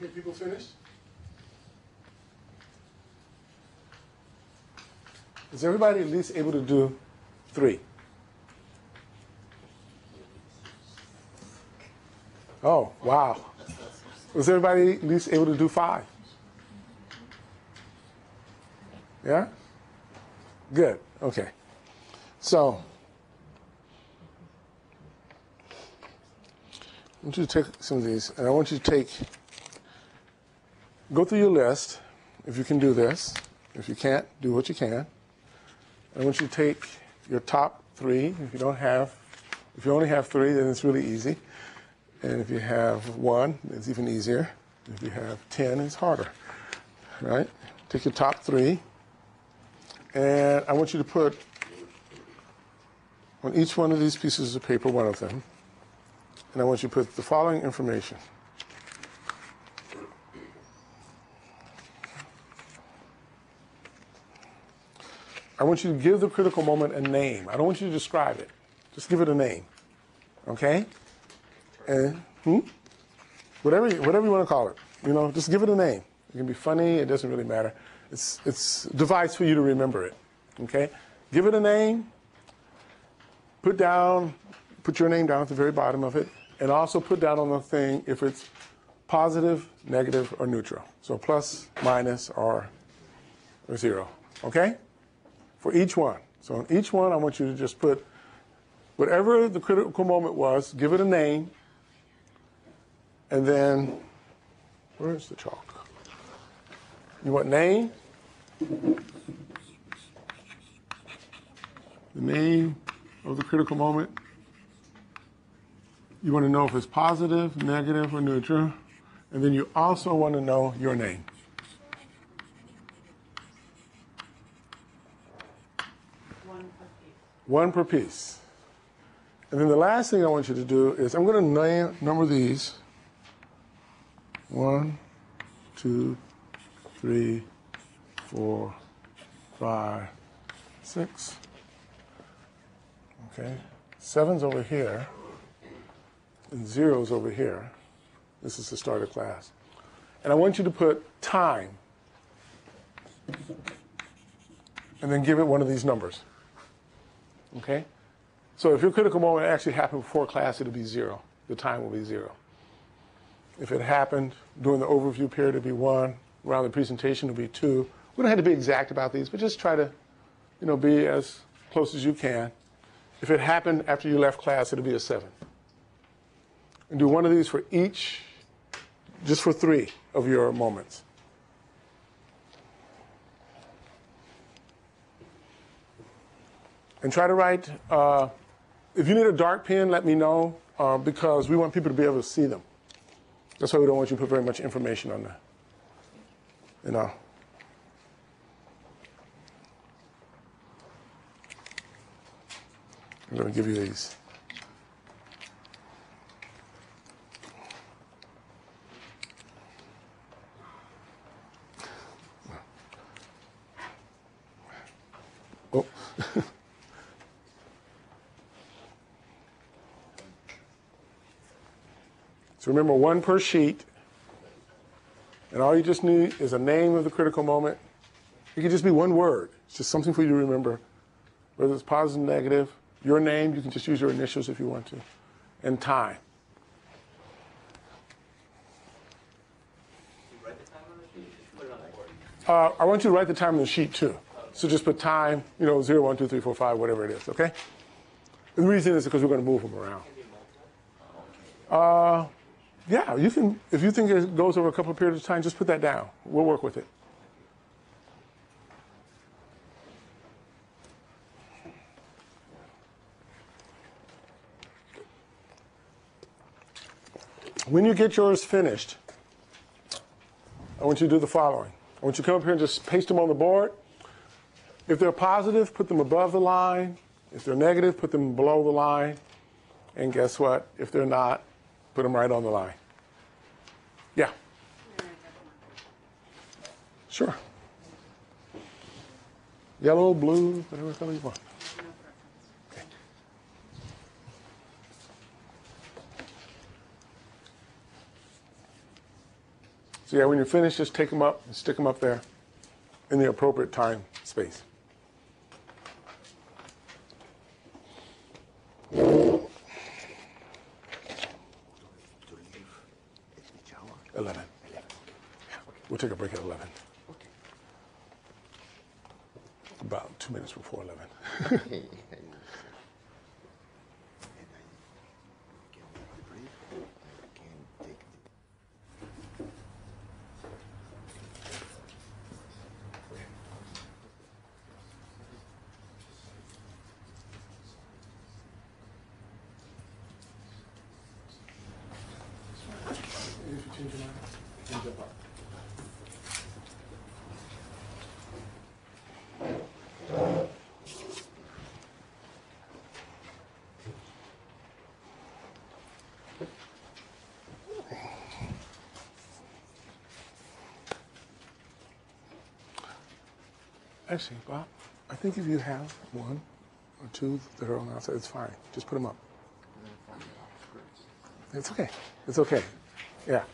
Okay, people finished? Is everybody at least able to do 3? Oh, wow. Was everybody at least able to do 5? Yeah? Good, okay. So, I want you to take some of these, and I want you to go through your list, if you can do this. If you can't, do what you can. I want you to take your top 3. If you only have 3, then it's really easy. And if you have 1, it's even easier. If you have 10, it's harder, right? Take your top 3, and I want you to put on each one of these pieces of paper, one of them, and I want you to put the following information. I want you to give the critical moment a name. I don't want you to describe it. Just give it a name, okay? And whatever you want to call it, just give it a name. It can be funny. It doesn't really matter. It's a device for you to remember it, okay? Give it a name. Put your name down at the very bottom of it, and also put down on the thing if it's positive, negative, or neutral. So plus, minus, or 0, okay? For each one. So on each one, I want you to just put whatever the critical moment was, give it a name, and then, where's the chalk? You want name, the name of the critical moment. You want to know if it's positive, negative, or neutral, and then you also want to know your name. One per piece. And then the last thing I want you to do is I'm going to number these. 1, 2, 3, 4, 5, 6. Okay. 7's over here, and 0's over here. This is the start of class. And I want you to put time, and then give it one of these numbers. Okay? So if your critical moment actually happened before class, it'll be 0. The time will be 0. If it happened during the overview period, it'll be 1. Around the presentation, it'll be 2. We don't have to be exact about these, but just try to, be as close as you can. If it happened after you left class, it'll be a 7. And do one of these for each, just for 3 of your moments. And try to write If you need a dark pen, let me know, because we want people to be able to see them. That's why we don't want you to put very much information on there. You know. I'm going to give you these. Oh. So remember, one per sheet. And all you just need is a name of the critical moment. It could just be one word. It's just something for you to remember. Whether it's positive, negative, your name, you can just use your initials if you want to, and time. I want you to write the time on the sheet too. So just put time, 0, 1, 2, 3, 4, 5, whatever it is, okay? And the reason is because we're going to move them around. Yeah, you can, if you think it goes over a couple of periods of time, just put that down. We'll work with it. When you get yours finished, I want you to do the following. I want you to come up here and just paste them on the board. If they're positive, put them above the line. If they're negative, put them below the line. And guess what? If they're not, put them right on the line. Yeah. Sure. Yellow, blue, whatever color you want. Okay. So yeah, when you're finished, just take them up and stick them up there in the appropriate time space. We'll take a break at 11. About 2 minutes before 11. Actually, Bob, I think if you have one or two that are on the outside, it's fine. Just put them up. It's okay. It's okay. Yeah.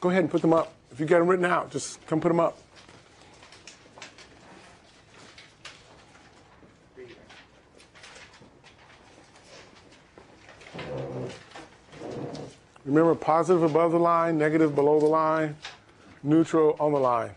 Go ahead and put them up. If you got them written out, just come put them up. Remember, positive above the line, negative below the line, neutral on the line.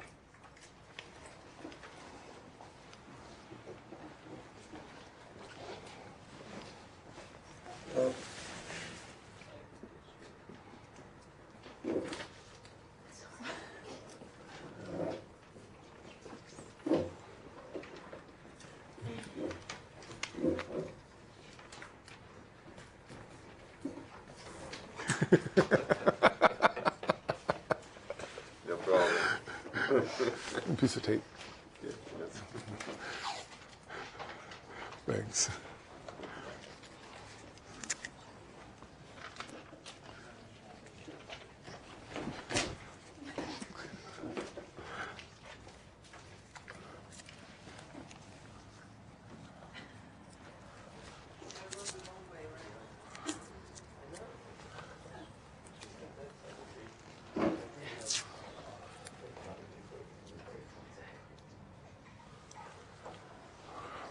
No problem. A piece of tape. Yeah, thanks.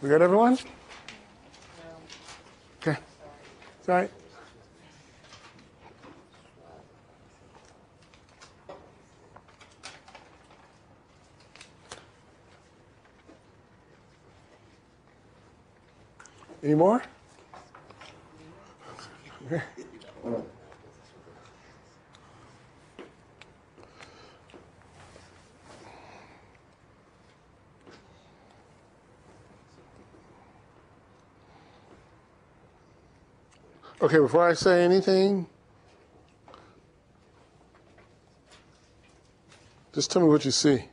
We got everyone? Okay. It's all right. Any more? Okay. Okay, before I say anything, just tell me what you see.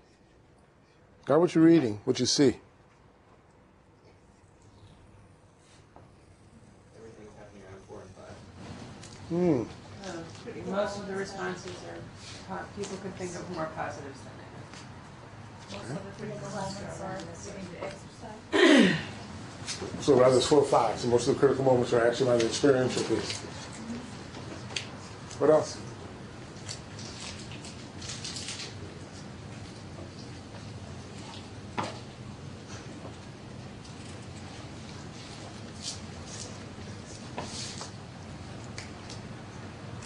Not what you're reading, what you see. Everything's happening around 4 and 5. Most of the responses are people could think of more positives than negatives. So rather it's 4 or 5. So most of the critical moments are actually around the experiential piece. What else?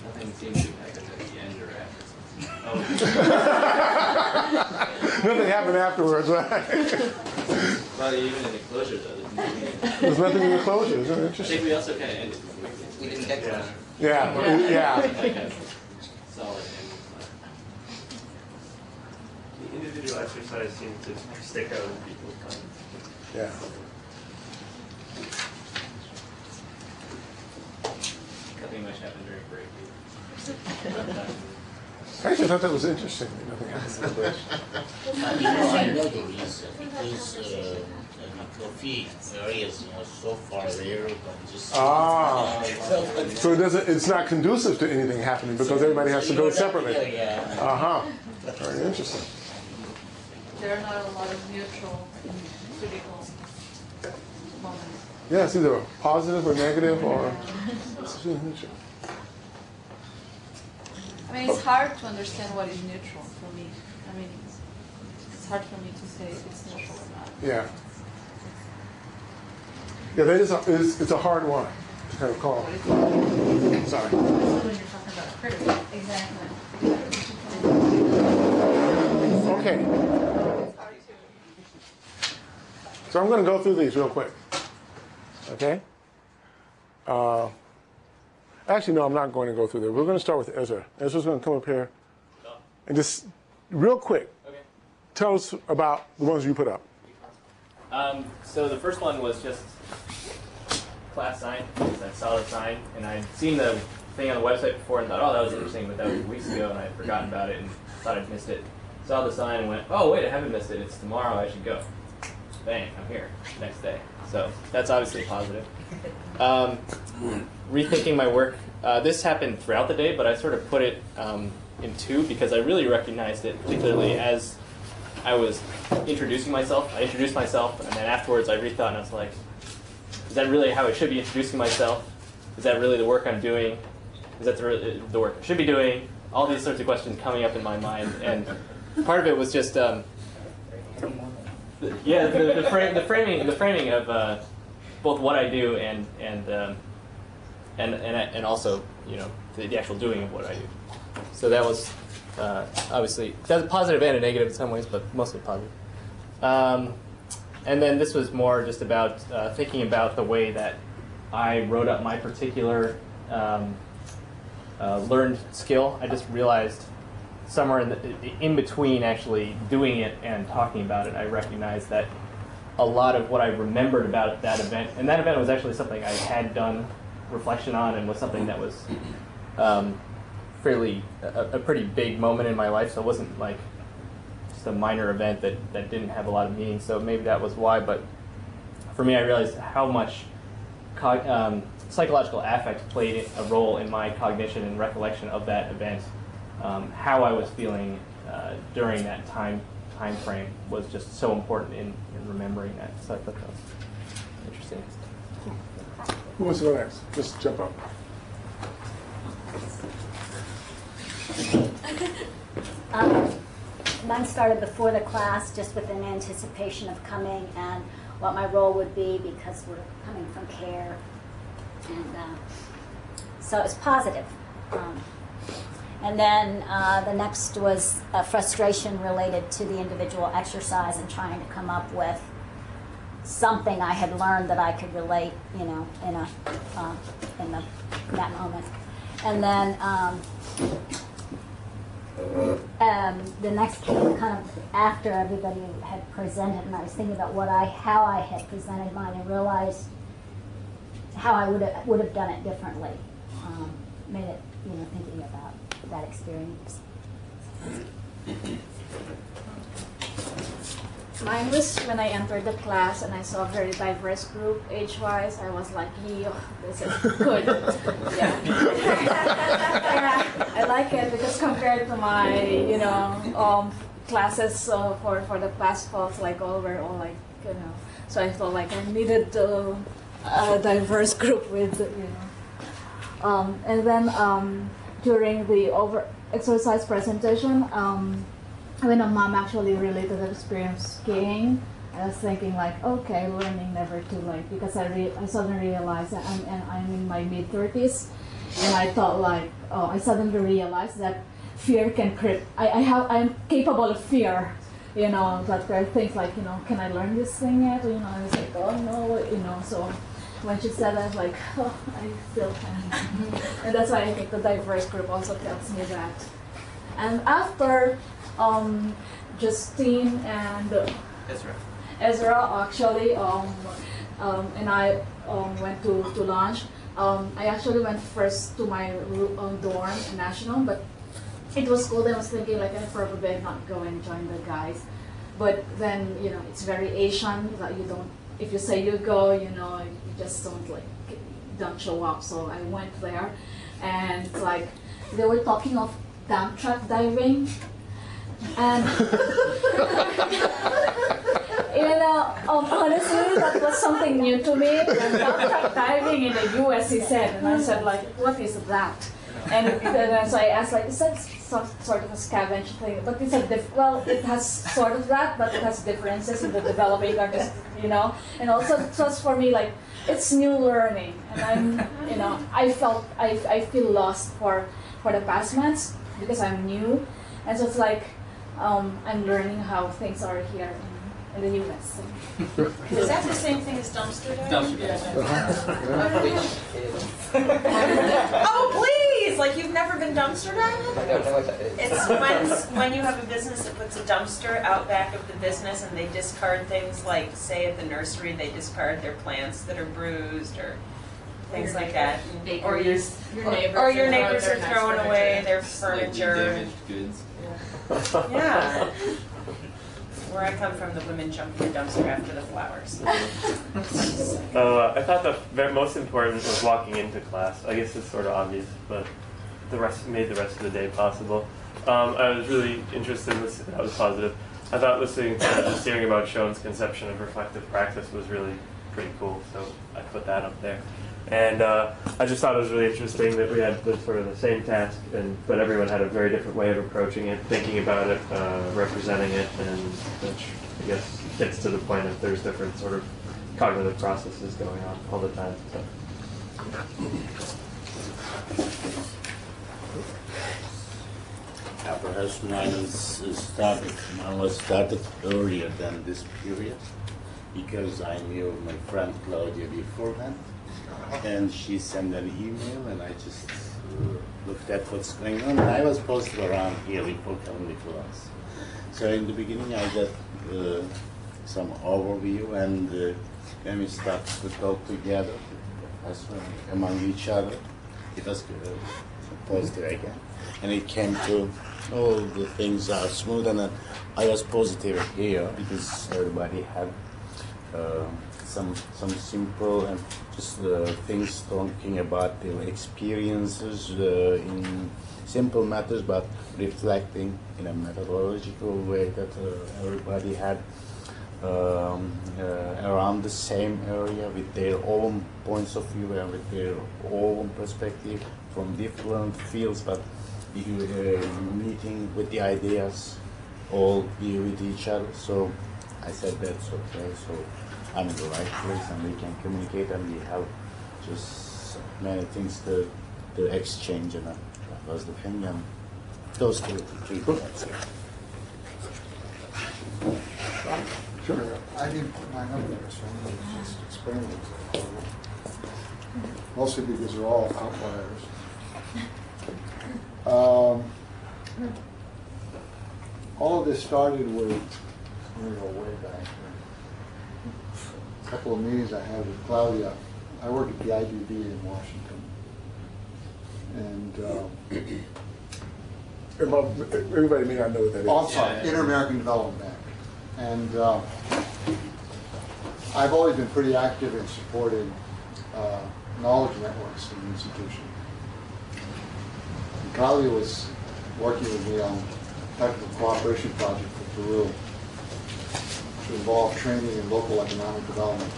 Nothing seems to happen at the end or after. Nothing happened afterwards, right? But even in the closure, though, There's nothing in the closure. Isn't it I interesting? think we also kind of ended. We didn't get to that. Yeah. Like a solid end. The individual exercise seemed to stick out in people's minds. Yeah. Nothing much happened during break either. I actually thought that was interesting. Nothing happened in the break. I know the reason because coffee areas so far there, but just So it doesn't. It's not conducive to anything happening because everybody has to go separately. Yeah. Very interesting. There are not a lot of neutral and critical moments. Yeah, it's either positive or negative or. I mean, it's hard to understand what is neutral for me. I mean, it's hard for me to say if it's neutral or not. Yeah. Yeah, that is it's a hard one to kind of call. Sorry. When you're talking about critical. Exactly. Okay. So I'm going to go through these real quick. Okay? Actually, no, I'm not going to go through them. We're going to start with Ezra. Ezra's going to come up here and just real quick, tell us about the ones you put up. So the first one was just class sign, because I saw the sign, and I'd seen the thing on the website before and thought, oh, that was interesting, but that was weeks ago, and I'd forgotten about it and thought I'd missed it. Saw the sign and went, oh, wait, I haven't missed it. It's tomorrow. I should go. Bang, I'm here next day. So that's obviously positive. Rethinking my work. This happened throughout the day, but I sort of put it in two because I really recognized it, particularly as I was introducing myself. I introduced myself, and then afterwards I rethought, and I was like, is that really how I should be introducing myself? Is that really the work I'm doing? Is that the work I should be doing? All these sorts of questions coming up in my mind, and part of it was just, the framing of both what I do and also, you know, the actual doing of what I do. So that was obviously that's a positive and a negative in some ways, but mostly positive. And then this was more just about thinking about the way that I wrote up my particular learned skill. I just realized somewhere in between actually doing it and talking about it, I recognized that a lot of what I remembered about that event, and that event was actually something I had done reflection on and was something that was fairly a pretty big moment in my life, so it wasn't like just a minor event that didn't have a lot of meaning, so maybe that was why. But for me, I realized how much psychological affect played a role in my cognition and recollection of that event. How I was feeling during that time frame was just so important in remembering that. So I thought that was interesting. Who wants to go next? Just jump up. Mine started before the class, just with an anticipation of coming and what my role would be, because we're coming from care, and so it was positive. And then the next was a frustration related to the individual exercise and trying to come up with something I had learned that I could relate, you know, in that moment. And then the next came kind of after everybody had presented, and I was thinking about how I had presented mine, and realized how I would have done it differently. Made it, thinking about that experience. Mine was when I entered the class and I saw a very diverse group age-wise. I was like, yo, this is good. Yeah. Yeah, I like it because compared to my, classes for the class calls, like we're all like, so I felt like I needed a diverse group with, and then during the exercise presentation, when a mom actually related the experience skiing, I was thinking like, okay, learning never too late, because I suddenly realized that I'm in my mid-30s, and I thought like, I suddenly realized that fear can creep. I'm capable of fear, that there are things like, can I learn this thing yet? I was like, oh no, so when she said that, I was like, oh, I feel and that's why I think the diverse group also tells me that. And after Justine and Ezra actually, and I went to lunch. I actually went first to my dorm, National, but it was cool. I was thinking like I probably not go and join the guys, but then it's very Asian that you don't. If you say you go, you just don't show up. So I went there, and like they were talking of dump truck diving, and honestly, that was something new to me. Dump truck diving in the U.S., he said, and I said like, what is that? And so I asked like, is that some sort of a scavenge thing? But it's it has sort of that, but it has differences in the developing countries, And also, it was for me like it's new learning, and I feel lost for the past months because I'm new, and so it's like I'm learning how things are here in the U.S. Is that the same thing as dumpster diving? Oh, please! Like you've never been dumpster diving? I don't know what that is. It's when you have a business that puts a dumpster out back of the business and they discard things like, say at the nursery, they discard their plants that are bruised or things like that. Or your neighbors are throwing away their furniture. Damaged goods. Yeah. Where I come from, the women jump in the dumpster after the flowers. I thought the most important was walking into class. I guess it's sort of obvious, but the rest made the rest of the day possible. I was really interested in this. That was positive. I thought listening to just hearing about Schoen's conception of reflective practice was really pretty cool, so I put that up there. And I just thought it was really interesting that we had sort of the same task, but everyone had a very different way of approaching it, thinking about it, representing it, and which I guess gets to the point that there's different sort of cognitive processes going on all the time. So. Perhaps mine was started earlier than this period because I knew my friend Claudia beforehand. And she sent an email, and I just looked at what's going on. And I was posted around here before coming to class. So in the beginning, I got some overview, and when we started to talk together among each other, it was positive again. And it came to all the things are smooth, and I was positive here because everybody had some simple and just things talking about their experiences in simple matters, but reflecting in a methodological way that everybody had around the same area with their own points of view and with their own perspective from different fields, but meeting with the ideas all be with each other. So I said that's okay. So I'm in the right place, and we can communicate, and we have just many things to exchange, and that was the thing. And those 2 to 3 points. Sure. I didn't put mine up there, so I'm just experimenting. Mostly because they're all outliers. All of this started with, I'm going to go way back. A couple of meetings I had with Claudia I work at the IDB in Washington. And everybody may not know what that is. Oh, I'm sorry, Inter-American Development Bank. And I've always been pretty active in supporting knowledge networks in the institution. And Claudia was working with me on a technical cooperation project for Peru to involve training in local economic development.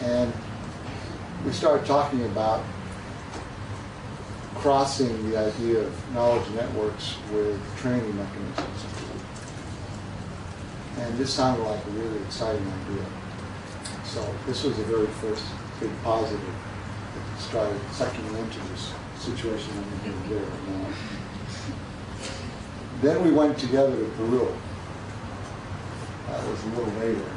And we started talking about crossing the idea of knowledge networks with training mechanisms. And this sounded like a really exciting idea. So this was the very first big positive that started sucking into this situation I'm in here right now. Then we went together to Peru. That was a little later.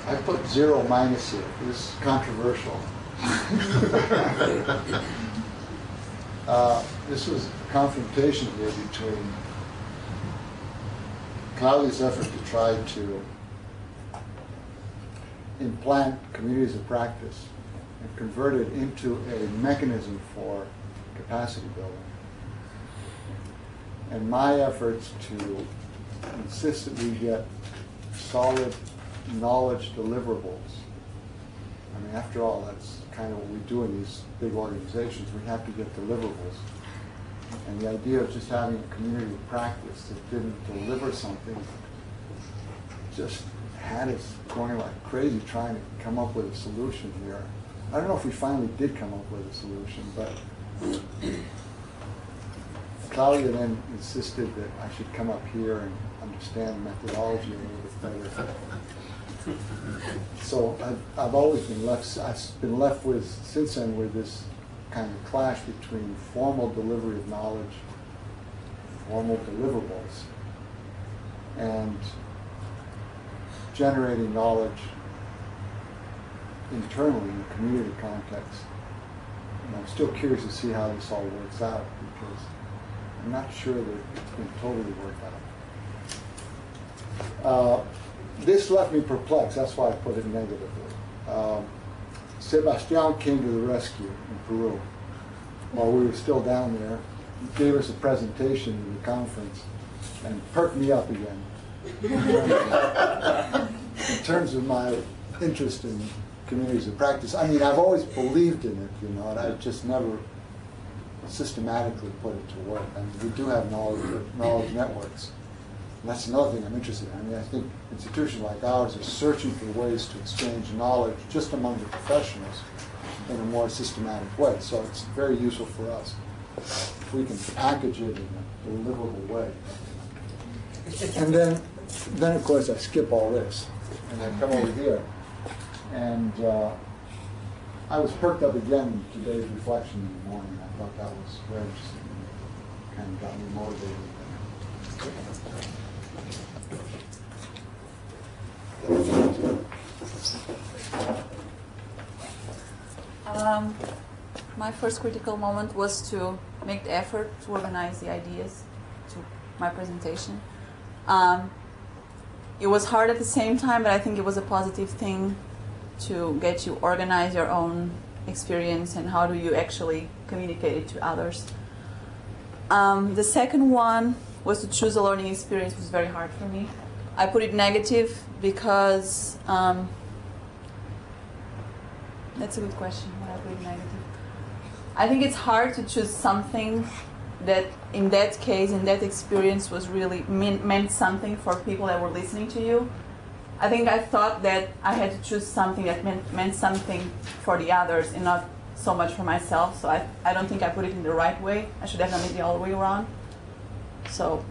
I put 0 minus here. This is controversial. This was a confrontation here between Claudia's effort to try to implant communities of practice and convert it into a mechanism for capacity building, and my efforts to insist that we get solid knowledge deliverables. I mean, after all, that's kind of what we do in these big organizations. We have to get deliverables. And the idea of just having a community of practice that didn't deliver something just had us going like crazy trying to come up with a solution here. I don't know if we finally did come up with a solution, but Claudia then insisted that I should come up here and understand methodology a little bit better. So I've always been left, I've been left with, since then, with this kind of clash between formal delivery of knowledge, formal deliverables, and generating knowledge internally in a community context. And I'm still curious to see how this all works out, because I'm not sure that it's going to totally work out. This left me perplexed. That's why I put it negatively. Sebastiao came to the rescue in Peru while we were still down there. He gave us a presentation in the conference and perked me up again in terms of my interest in communities of practice. I mean, I've always believed in it, you know, and I've just never systematically put it to work. I mean, we do have knowledge networks. And that's another thing I'm interested in. I mean, I think institutions like ours are searching for ways to exchange knowledge just among the professionals in a more systematic way. So it's very useful for us if we can package it in a deliverable way. And then of course, I skip all this, and I come over here. And I was perked up again in today's reflection in the morning. I thought that was very interesting and kind of got me motivated. My first critical moment was to make the effort to organize the ideas to my presentation. It was hard at the same time, but I think it was a positive thing to get you organize your own experience and how do you actually communicate it to others. The second one was to choose a learning experience, which was very hard for me. I put it negative because that's a good question. Why I put it negative? I think it's hard to choose something that, in that case, in that experience, was really meant something for people that were listening to you. I think I thought that I had to choose something that meant something for the others and not so much for myself. So I don't think I put it in the right way. I should have done it the other way around. So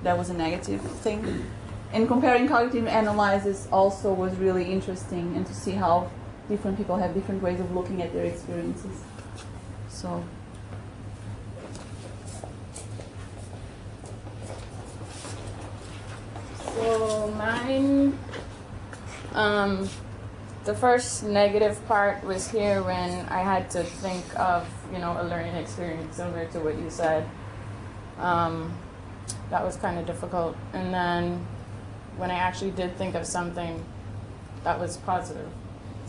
that was a negative thing. And comparing cognitive analysis also was really interesting, and to see how different people have different ways of looking at their experiences. So. So mine, the first negative part was here when I had to think of, you know, a learning experience similar to what you said. That was kind of difficult. And then when I actually did think of something that was positive,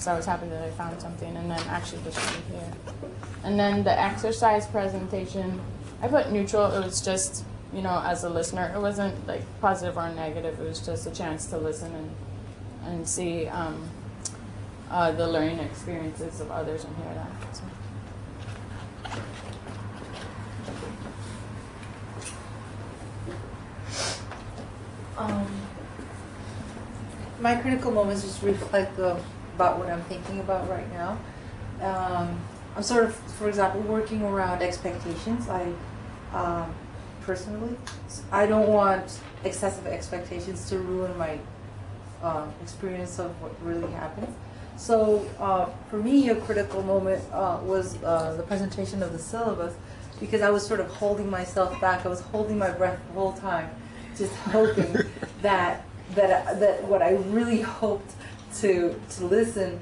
So I was happy that I found something, and then actually just right here. And then the exercise presentation, I put neutral. It was just, you know, as a listener, it wasn't like positive or negative. It was just a chance to listen and see the learning experiences of others and hear that. So. My critical moments just reflect about what I'm thinking about right now. I'm sort of, for example, working around expectations. Personally, I don't want excessive expectations to ruin my experience of what really happens. So for me, a critical moment was the presentation of the syllabus, because I was sort of holding myself back. I was holding my breath the whole time, just hoping that what I really hoped to listen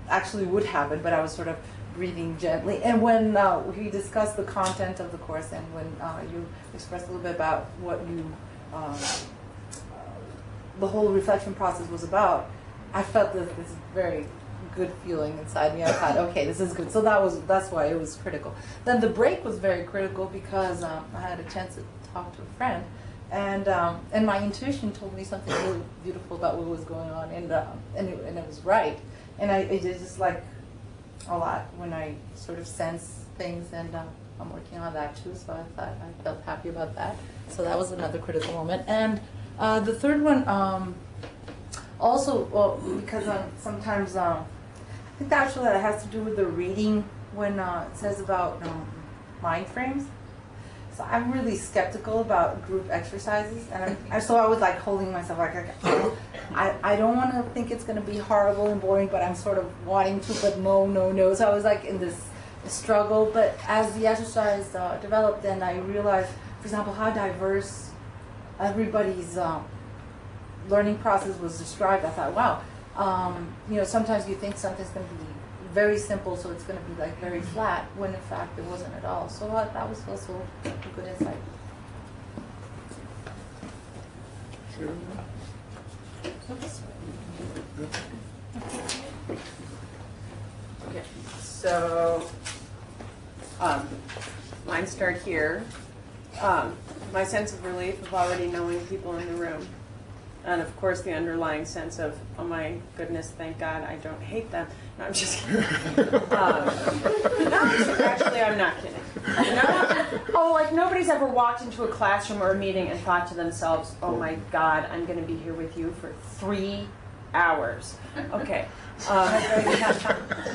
actually would happen, but I was sort of breathing gently. And when we discussed the content of the course, and when you expressed a little bit about what you, the whole reflection process was about, I felt this very good feeling inside me. I thought, okay, this is good. So that's why it was critical. Then the break was very critical because I had a chance to talk to a friend, and my intuition told me something really beautiful about what was going on, and it was right. And it just like a lot when I sort of sense things, and I'm working on that too. So I felt happy about that. So that was another critical moment. And the third one, also, well, because sometimes I think actually that has to do with the reading when it says about mind frames. So I'm really skeptical about group exercises, and so I was like holding myself like I don't want to think it's going to be horrible and boring, but I'm sort of wanting to, but no. So I was like in this struggle. But as the exercise developed, then I realized, for example, how diverse everybody's learning process was described. I thought, wow, you know, sometimes you think something's going to be very simple, so it's going to be like very flat, when in fact it wasn't at all. So that was also a good insight. Okay, so mine start here. My sense of relief of already knowing people in the room. And of course the underlying sense of, oh my goodness, thank God I don't hate them. No, I'm just kidding. No, actually, I'm not kidding. Oh, like nobody's ever walked into a classroom or a meeting and thought to themselves, oh my God, I'm going to be here with you for 3 hours. Okay.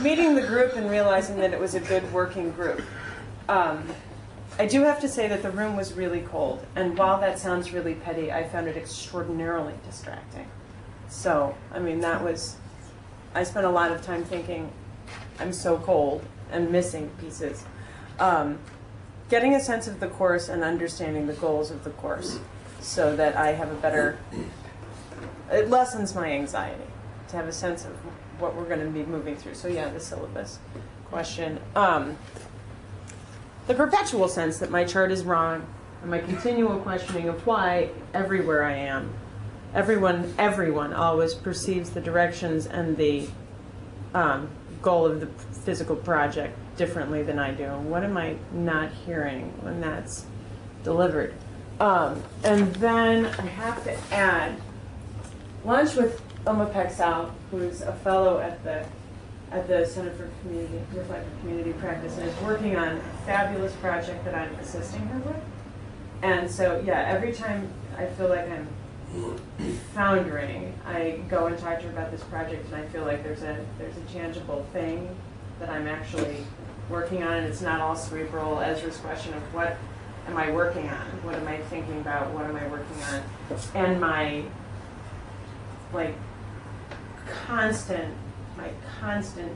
Meeting the group and realizing that it was a good working group. I do have to say that the room was really cold, and while that sounds really petty, I found it extraordinarily distracting. So, I mean, I spent a lot of time thinking, I'm so cold and missing pieces. Getting a sense of the course and understanding the goals of the course so that I have a better, it lessens my anxiety to have a sense of what we're going to be moving through. So yeah, the syllabus question. The perpetual sense that my chart is wrong, and my continual questioning of why everywhere I am. Everyone always perceives the directions and the goal of the physical project differently than I do. What am I not hearing when that's delivered? And then I have to add lunch with McDowell, who's a fellow at the Center for Reflective Community Practice, and is working on a fabulous project that I'm assisting her with. And so, yeah, every time I feel like I'm foundering, I go and talk to her about this project, and I feel like there's a tangible thing that I'm actually working on, and it's not all cerebral. Ezra's question of what am I working on? What am I thinking about? What am I working on? And my constant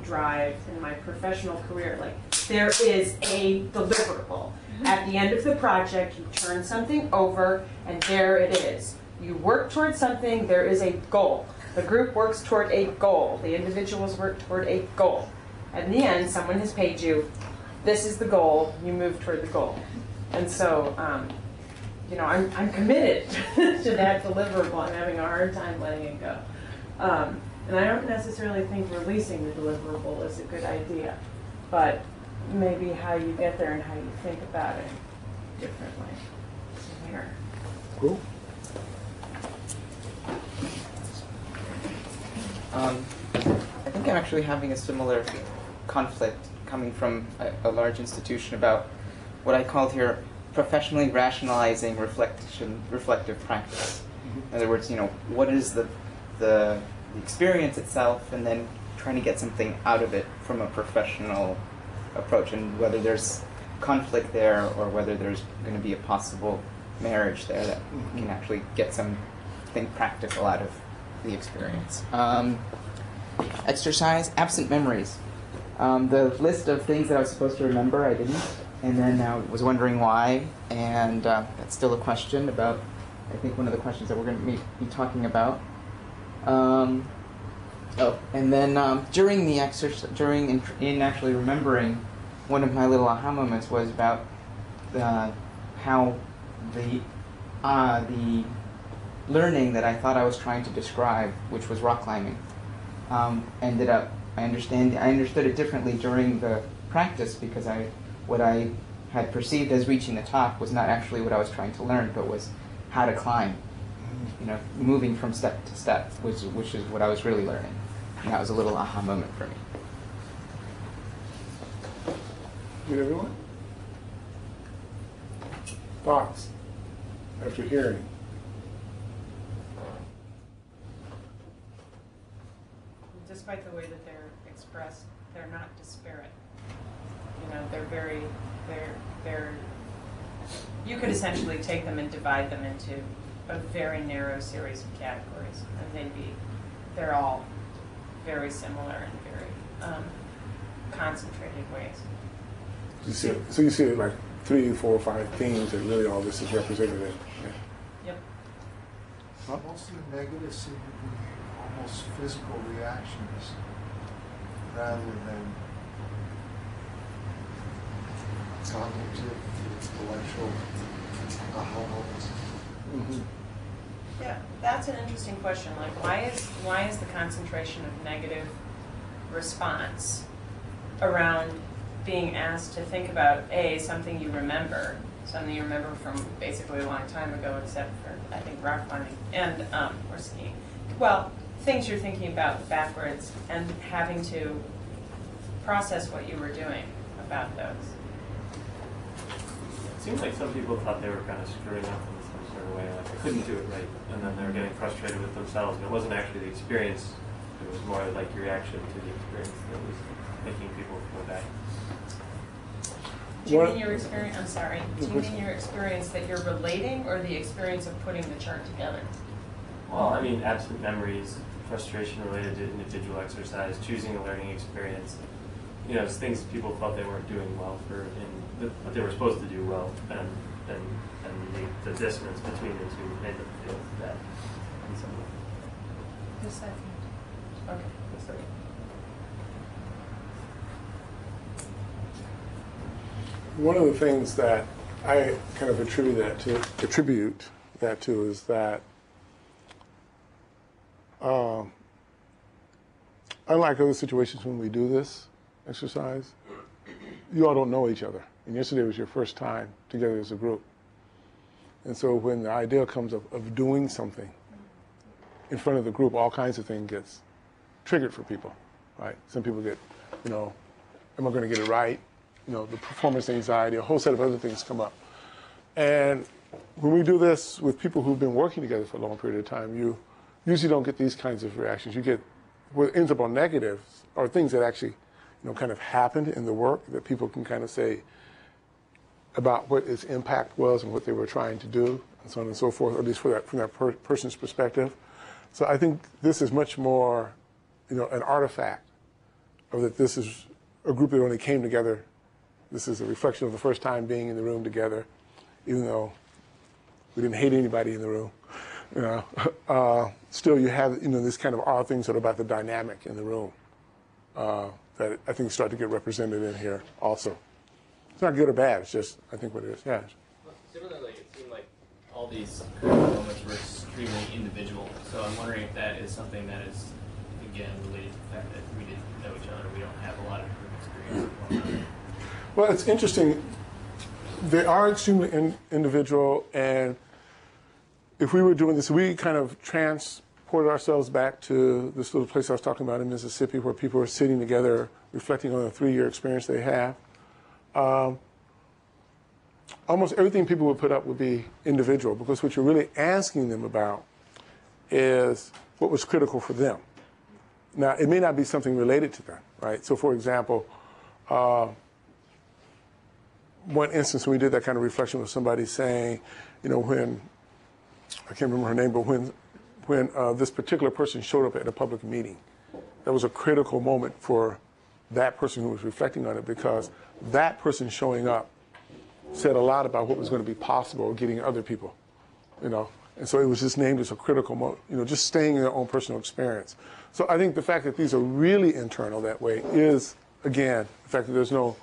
drive in my professional career, like there is a deliverable. At the end of the project, you turn something over, and there it is. You work towards something, there is a goal. The group works toward a goal. The individuals work toward a goal. At the end, someone has paid you. This is the goal. You move toward the goal. And so, you know, I'm committed to that deliverable. I'm having a hard time letting it go. And I don't necessarily think releasing the deliverable is a good idea, but maybe how you get there and how you think about it differently. So here. Cool. I think I'm actually having a similar conflict coming from a large institution about what I called here professionally rationalizing reflective practice. In other words, what is the experience itself, and then trying to get something out of it from a professional approach, and whether there's conflict there or whether there's going to be a possible marriage there that can actually get something practical out of the experience. Exercise, absent memories. The list of things that I was supposed to remember, I didn't, and then I was wondering why, and that's still a question about, I think, one of the questions that we're going to be talking about. And then during the exercise, in actually remembering, one of my little aha moments was about how the learning that I thought I was trying to describe, which was rock climbing, ended up, I understood it differently during the practice, because what I had perceived as reaching the top was not actually what I was trying to learn, but was how to climb, moving from step to step, which is what I was really learning. And that was a little aha moment for me. Did everyone? Thoughts after hearing? Despite the way that they're expressed, they're not disparate. They're you could essentially take them and divide them into a very narrow series of categories, and they're all very similar in very concentrated ways. So you see it like 3, 4, 5 themes that really all this is represented in. Yeah. Yep. Most of the negatives seem to be almost physical reactions rather than cognitive, intellectual aha moments. Mm-hmm. Yeah, that's an interesting question. Like, why is the concentration of negative response around being asked to think about something you remember from basically a long time ago, except for I think rock climbing and or skiing. Well, things you're thinking about backwards and having to process what you were doing about those. It seems like some people thought they were kind of screwing up in some sort of way, like they couldn't do it right, and then they were getting frustrated with themselves. And it wasn't actually the experience; it was more like your reaction to the experience that was making people go back. Do you mean your experience? I'm sorry. Do you mean your experience that you're relating, or the experience of putting the chart together? Well, I mean, absent memories, frustration related to individual exercise, choosing a learning experience. It's things people felt they weren't doing well but they were supposed to do well, and the dissonance between the two made them feel that in some way. The second. Okay. The second. One of the things that I kind of attribute that to is that unlike other situations when we do this exercise, you all don't know each other. And yesterday was your first time together as a group. And so when the idea comes of doing something in front of the group, all kinds of things gets triggered for people, right? Some people get, am I going to get it right? The performance anxiety, a whole set of other things come up. And when we do this with people who've been working together for a long period of time, you usually don't get these kinds of reactions. You get what ends up on negatives are things that actually, kind of happened in the work that people can kind of say about what its impact was and what they were trying to do, and so on and so forth, or at least from that person's perspective. So I think this is much more, an artifact of that this is a group that only came together. This is a reflection of the first time being in the room together, even though we didn't hate anybody in the room. Still, you have this kind of odd things that are about the dynamic in the room that I think start to get represented in here also. It's not good or bad. It's just I think what it is. Yeah. Well, similarly, it seemed like all these moments were extremely individual. So I'm wondering if that is something that is again, related to the fact that we didn't know each other, we don't have a lot of group experience. Well, it's interesting. They are extremely individual, and if we were doing this, we kind of transported ourselves back to this little place I was talking about in Mississippi, where people are sitting together reflecting on the 3-year experience they have. Almost everything people would put up would be individual, because what you're really asking them about is what was critical for them. Now, it may not be something related to them, right? So, for example, one instance when we did that kind of reflection was somebody saying, you know, when, I can't remember her name, but when this particular person showed up at a public meeting, that was a critical moment for that person who was reflecting on it, because that person showing up said a lot about what was going to be possible getting other people, you know. And so it was just named as a critical moment, you know, just staying in their own personal experience. So I think the fact that these are really internal that way is, again, the fact that there's no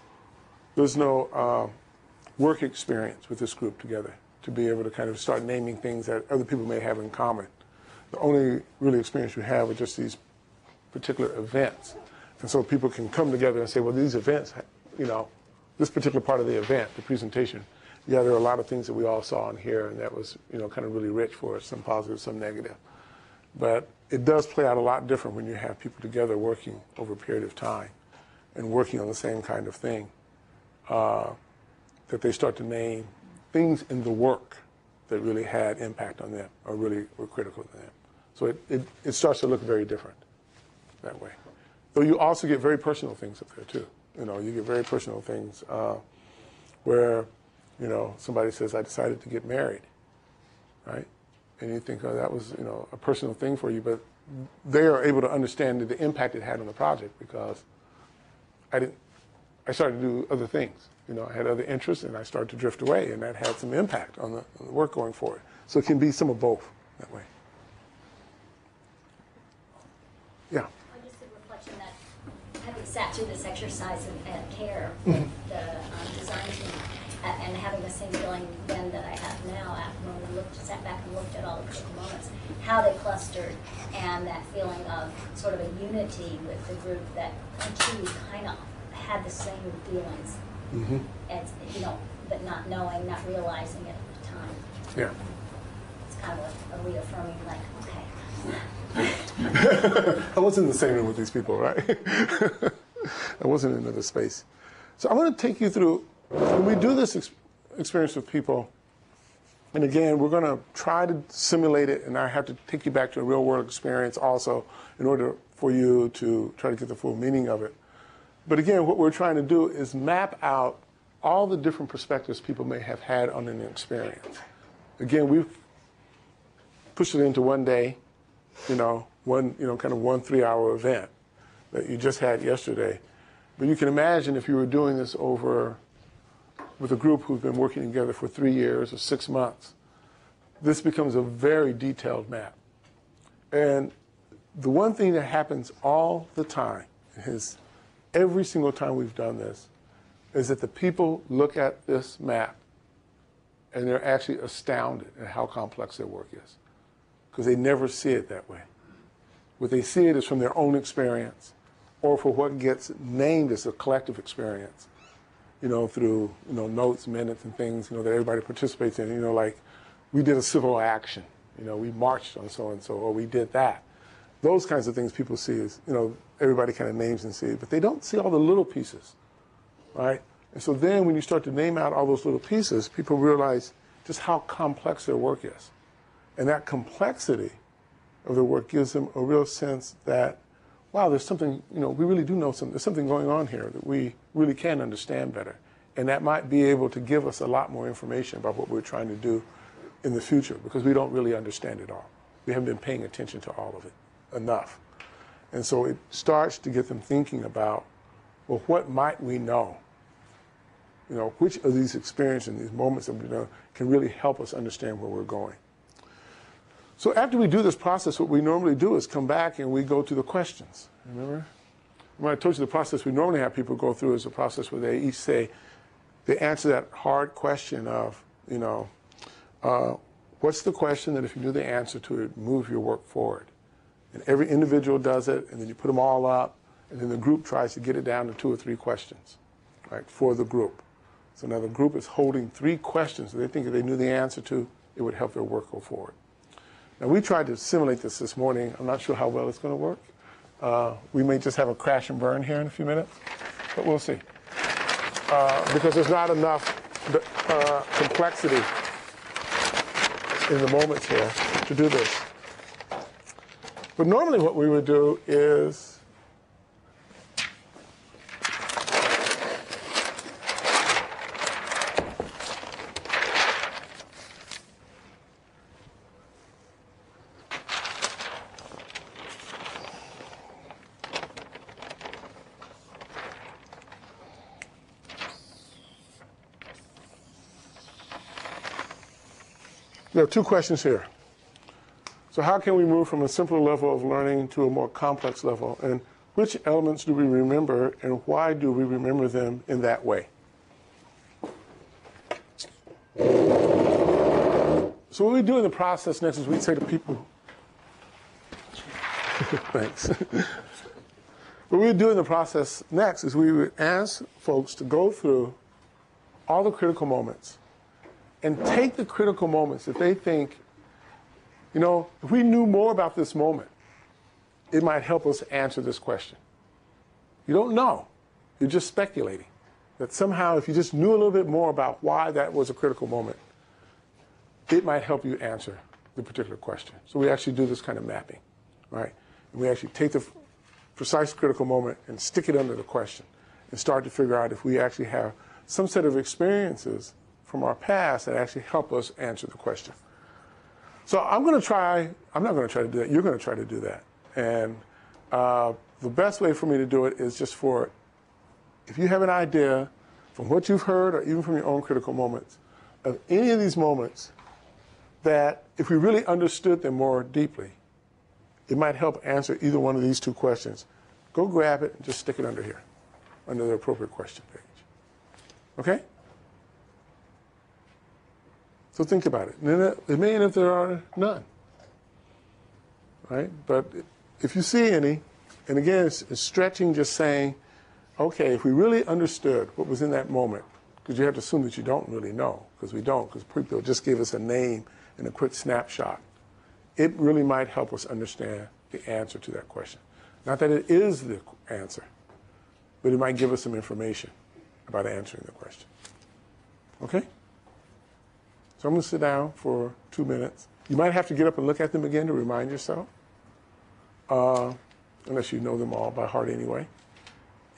work experience with this group together to be able to kind of start naming things that other people may have in common. The only really experience you have are just these particular events. And so people can come together and say, well, these events, you know, this particular part of the event, the presentation, yeah, there are a lot of things that we all saw in here, and that was, you know, kind of really rich for us, some positive, some negative. But it does play out a lot different when you have people together working over a period of time and working on the same kind of thing, that they start to name things in the work that really had impact on them or really were critical to them. So it starts to look very different that way. Though you also get very personal things up there, too. You know, you get very personal things where, you know, somebody says, I decided to get married, right? And you think, oh, that was, you know, a personal thing for you, but they are able to understand the impact it had on the project, because I started to do other things. You know, I had other interests, and I started to drift away, and that had some impact on the work going forward. So it can be some of both that way. Yeah. Just a reflection that having sat through this exercise at CARE with the design team, and having the same feeling then that I have now when we sat back and looked at all the critical moments, how they clustered, and that feeling of sort of a unity with the group that actually kind of had the same feelings, as, you know, but not knowing, not realizing it at the time. Yeah. It's kind of a reaffirming, like, okay. I wasn't in the same room with these people, right? I wasn't in another space. So I'm going to take you through, when we do this experience with people, and again, we're going to try to simulate it, and I have to take you back to a real world experience also in order for you to try to get the full meaning of it. But again, what we're trying to do is map out all the different perspectives people may have had on an experience. Again, we've pushed it into one day, kind of one 3-hour event that you just had yesterday. But you can imagine if you were doing this with a group who've been working together for 3 years or 6 months, this becomes a very detailed map. And the one thing that happens all the time is every single time we've done this is that the people look at this map and they're actually astounded at how complex their work is, because they never see it that way. What they see it is from their own experience, or for what gets named as a collective experience, through, notes, minutes, and things, that everybody participates in. Like we did a civil action, we marched on so-and-so, or we did that. Those kinds of things people see as, everybody kind of names and see it, but they don't see all the little pieces, right? And so then when you start to name out all those little pieces, people realize just how complex their work is. And that complexity of their work gives them a real sense that, wow, there's something, we really do know something. There's something going on here that we really can understand better. And that might be able to give us a lot more information about what we're trying to do in the future, because we don't really understand it all. We haven't been paying attention to all of it enough. And so it starts to get them thinking about, well, what might we know? Which of these experiences and these moments that we know can really help us understand where we're going. So after we do this process, what we normally do is come back and we go to the questions. Remember? When I told you the process we normally have people go through is a process where they each say, they answer that hard question of, what's the question that if you knew the answer to it, move your work forward? And every individual does it, and then you put them all up, and then the group tries to get it down to 2 or 3 questions, right, for the group. So now the group is holding 3 questions that they think if they knew the answer to, it would help their work go forward. Now, we tried to simulate this morning. I'm not sure how well it's going to work. We may just have a crash and burn here in a few minutes, but we'll see. Because there's not enough complexity in the moments here to do this. But normally what we would do is there are 2 questions here. So how can we move from a simpler level of learning to a more complex level? And which elements do we remember, and why do we remember them in that way? So what we do in the process next is we say to people, thanks. What we do in the process next is we would ask folks to go through all the critical moments and take the critical moments that they think, you know, if we knew more about this moment, it might help us answer this question. You don't know. You're just speculating. That somehow if you just knew a little bit more about why that was a critical moment, it might help you answer the particular question. So we actually do this kind of mapping, right? And we actually take the precise critical moment and stick it under the question and start to figure out if we actually have some set of experiences from our past that actually help us answer the question. So I'm not going to try to do that. You're going to try to do that. And the best way for me to do it is just if you have an idea from what you've heard or even from your own critical moments, of any of these moments that if we really understood them more deeply, it might help answer either one of these 2 questions. Go grab it and just stick it under here, under the appropriate question page. Okay? So think about it. And then it may end if there are none. Right? But if you see any, and again, it's stretching, just saying, okay, if we really understood what was in that moment, because you have to assume that you don't really know, because we don't, because people just give us a name and a quick snapshot. It really might help us understand the answer to that question. Not that it is the answer, but it might give us some information about answering the question. Okay? So I'm going to sit down for 2 minutes. You might have to get up and look at them again to remind yourself, unless you know them all by heart anyway.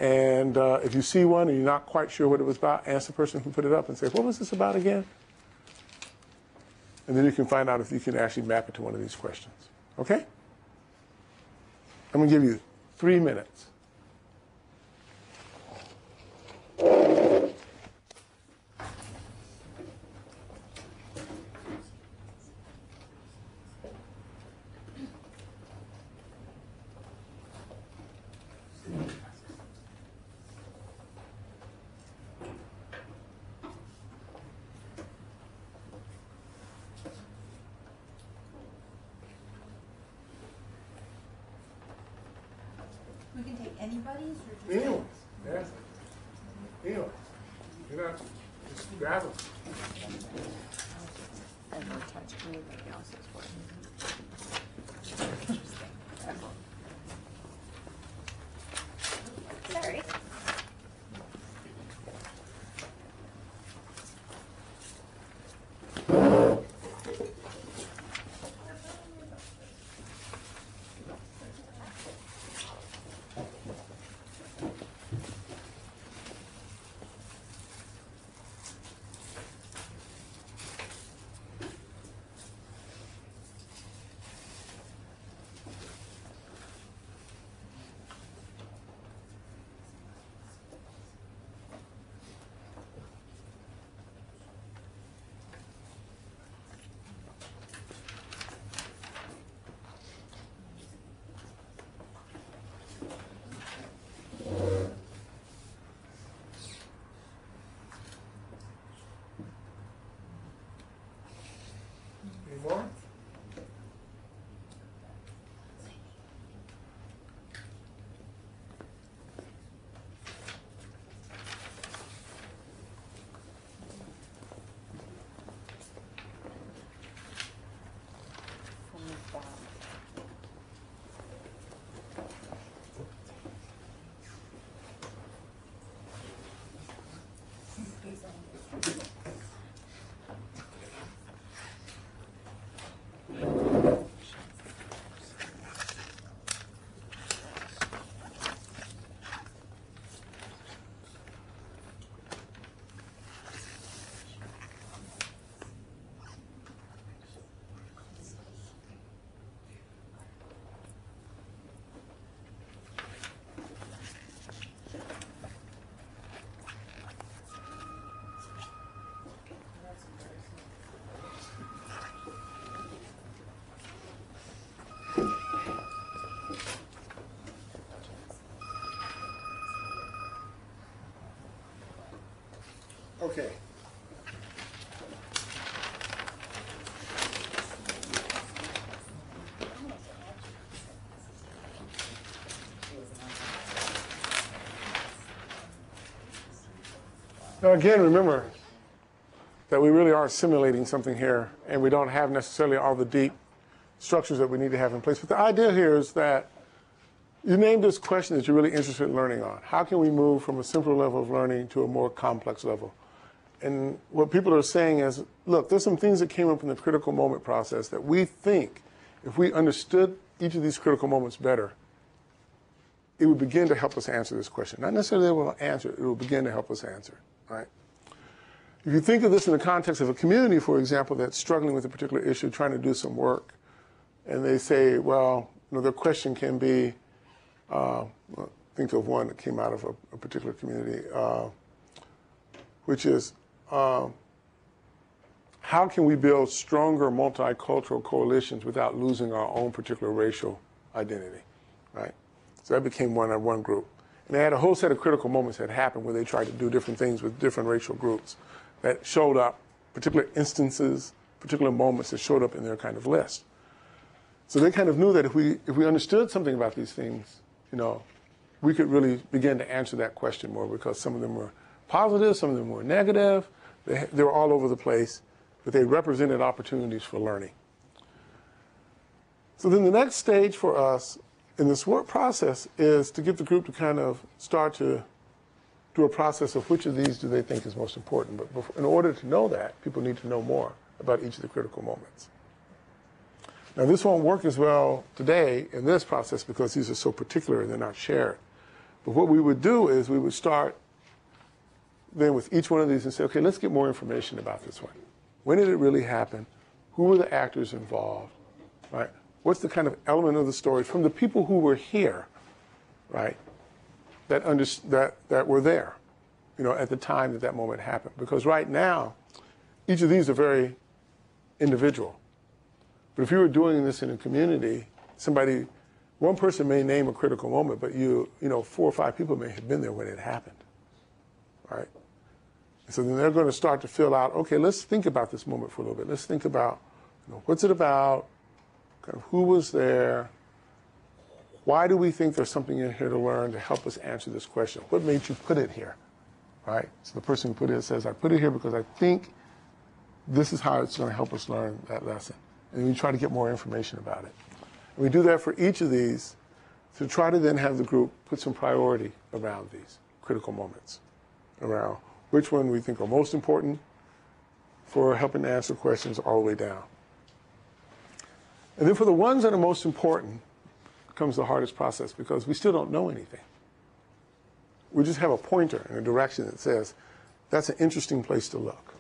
And if you see one and you're not quite sure what it was about, ask the person who put it up and say, what was this about again? And then you can find out if you can actually map it to one of these questions. Okay? I'm going to give you 3 minutes. We can take anybody's or just Anyone. Yeah. Anyone. You know, just grab them. And don't touch anything else's work. Sorry. Okay. Now again, remember that we really are simulating something here, and we don't have necessarily all the deep structures that we need to have in place. But the idea here is that you named this question that you're really interested in learning on. How can we move from a simpler level of learning to a more complex level? And what people are saying is, look, there's some things that came up in the critical moment process that we think if we understood each of these critical moments better, it would begin to help us answer this question. Not necessarily that it will answer it, it will begin to help us answer it, right? If you think of this in the context of a community, for example, that's struggling with a particular issue, trying to do some work, and they say, well, you know, their question can be, think of one that came out of a particular community, which is, how can we build stronger multicultural coalitions without losing our own particular racial identity, right? So that became one group. And they had a whole set of critical moments that happened where they tried to do different things with different racial groups that showed up, particular instances, particular moments that showed up in their kind of list. So they kind of knew that if we understood something about these things, you know, we could really begin to answer that question more, because some of them were positive, some of them were negative. They were all over the place, but they represented opportunities for learning. So then the next stage for us in this work process is to get the group to kind of start to do a process of which of these do they think is most important. But in order to know that, people need to know more about each of the critical moments. Now, this won't work as well today in this process because these are so particular and they're not shared. But what we would do is we would start then with each one of these and say, okay, let's get more information about this one. When did it really happen? Who were the actors involved, right? What's the kind of element of the story from the people who were here, right, that were there, you know, at the time that that moment happened? Because right now, each of these are very individual. But if you were doing this in a community, one person may name a critical moment, but you know, 4 or 5 people may have been there when it happened, right? So then they're going to start to fill out, okay, let's think about this moment for a little bit. Let's think about, you know, what's it about? Kind of who was there? Why do we think there's something in here to learn to help us answer this question? What made you put it here, right? So the person who put it says, I put it here because I think this is how it's going to help us learn that lesson. And we try to get more information about it. And we do that for each of these to try to then have the group put some priority around these critical moments, around which one we think are most important for helping to answer questions all the way down. And then for the ones that are most important comes the hardest process, because we still don't know anything. We just have a pointer in a direction that says, that's an interesting place to look.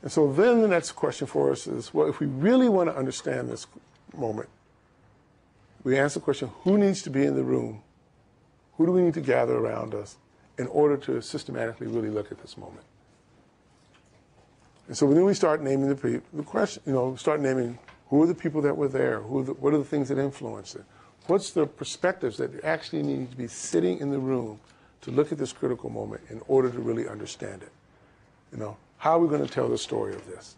And so then the next question for us is, well, if we really want to understand this moment, we ask the question, who needs to be in the room? Who do we need to gather around us in order to systematically really look at this moment? And so then we start naming the question, you know, start naming who are the people that were there, what are the things that influenced it? What's the perspectives that actually need to be sitting in the room to look at this critical moment in order to really understand it? You know, how are we going to tell the story of this?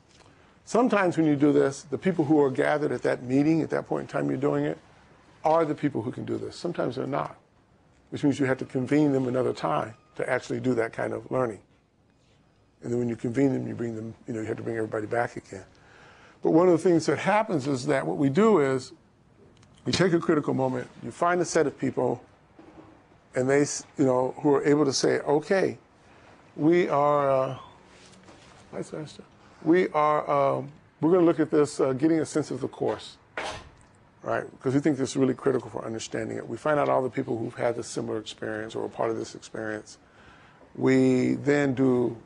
Sometimes when you do this, the people who are gathered at that meeting, at that point in time you're doing it, are the people who can do this. Sometimes they're not, which means you have to convene them another time to actually do that kind of learning. And then when you convene them, you bring them, you know, you have to bring everybody back again. But one of the things that happens is that what we do is we take a critical moment, you find a set of people, and they, you know, who are able to say, okay, we are, we're going to look at this, getting a sense of the course, right? Because we think this is really critical for understanding it. We find out all the people who've had this similar experience or are part of this experience. We then do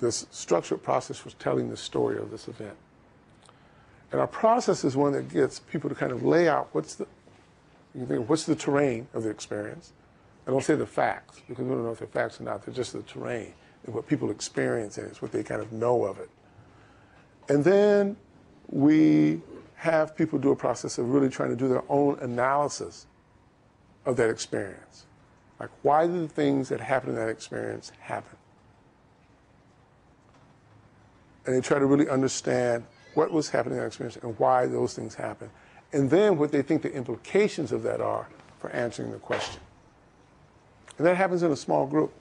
this structured process for telling the story of this event. And our process is one that gets people to kind of lay out what's the terrain of the experience. I don't say the facts, because we don't know if they're facts or not. They're just the terrain and what people experience, and it's what they kind of know of it. And then we have people do a process of really trying to do their own analysis of that experience. Like, why did the things that happened in that experience happen? And they try to really understand what was happening in that experience and why those things happened. And then what they think the implications of that are for answering the question. And that happens in a small group.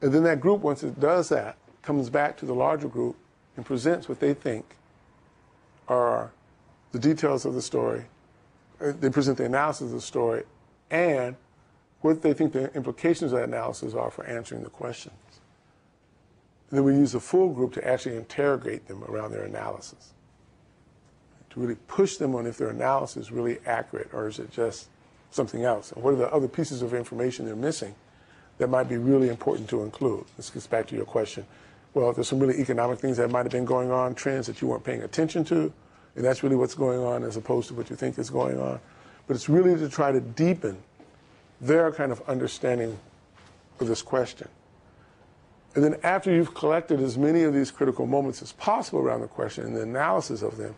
And then that group, once it does that, comes back to the larger group and presents what they think are the details of the story. They present the analysis of the story and what they think the implications of that analysis are for answering the questions. And then we use a full group to actually interrogate them around their analysis, to really push them on if their analysis is really accurate or is it just something else, and what are the other pieces of information they're missing that might be really important to include. This gets back to your question. Well, there's some really economic things that might have been going on, trends that you weren't paying attention to, and that's really what's going on as opposed to what you think is going on. But it's really to try to deepen their kind of understanding of this question. And then after you've collected as many of these critical moments as possible around the question and the analysis of them,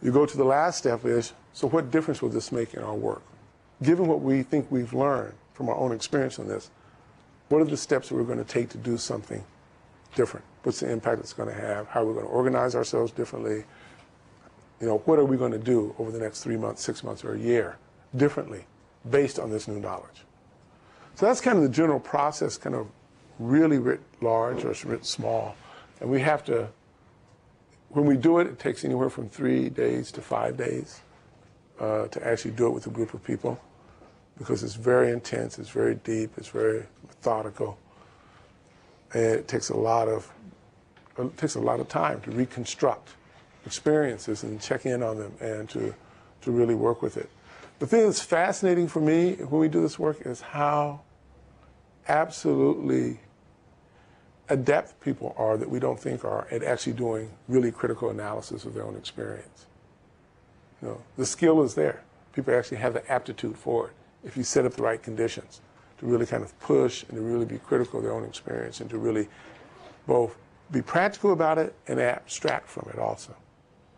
you go to the last step is, so what difference will this make in our work? Given what we think we've learned from our own experience on this, what are the steps that we're going to take to do something different? What's the impact it's going to have? How are we going to organize ourselves differently? You know, what are we going to do over the next 3 months, 6 months, or a year differently based on this new knowledge? So that's kind of the general process, kind of really writ large or writ small. And we have to, when we do it, it takes anywhere from 3 days to 5 days to actually do it with a group of people, because it's very intense, it's very deep, it's very methodical, and it takes a lot of time to reconstruct experiences and check in on them and to really work with it. The thing that's fascinating for me when we do this work is how absolutely adept people are that we don't think are at actually doing really critical analysis of their own experience. You know, the skill is there. People actually have the aptitude for it if you set up the right conditions to really kind of push and to really be critical of their own experience and to really both be practical about it and abstract from it also.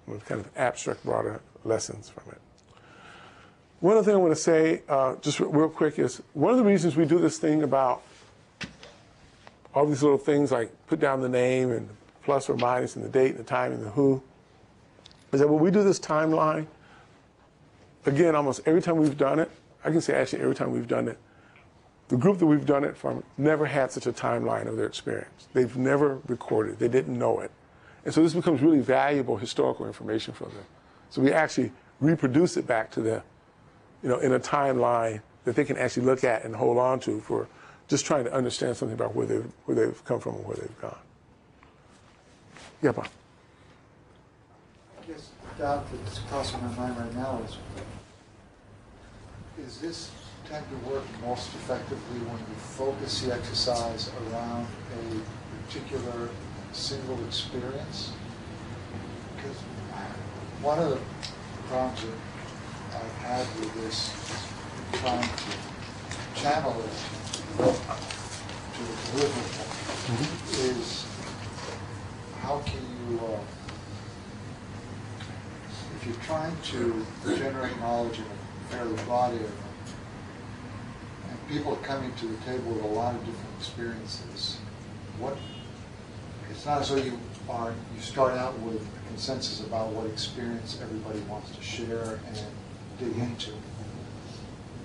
With kind of abstract, broader lessons from it. One other thing I want to say, just real quick, is one of the reasons we do this thing about all these little things like put down the name and plus or minus and the date and the time and the who, is that when we do this timeline, again, almost every time we've done it, I can say actually every time we've done it, the group that we've done it from never had such a timeline of their experience. They've never recorded. They didn't know it. And so this becomes really valuable historical information for them. So we actually reproduce it back to them, you know, in a timeline that they can actually look at and hold on to for just trying to understand something about where they've come from and where they've gone. Yeah, Bob. I guess the doubt that's crossing my mind right now is this tend to work most effectively when you focus the exercise around a particular single experience? Because one of the problems that I've had with this is trying to channel it to the deliverable is how can you, if you're trying to generate knowledge in a fairly broad area, and people are coming to the table with a lot of different experiences, it's not as though you start out with a consensus about what experience everybody wants to share and dig into.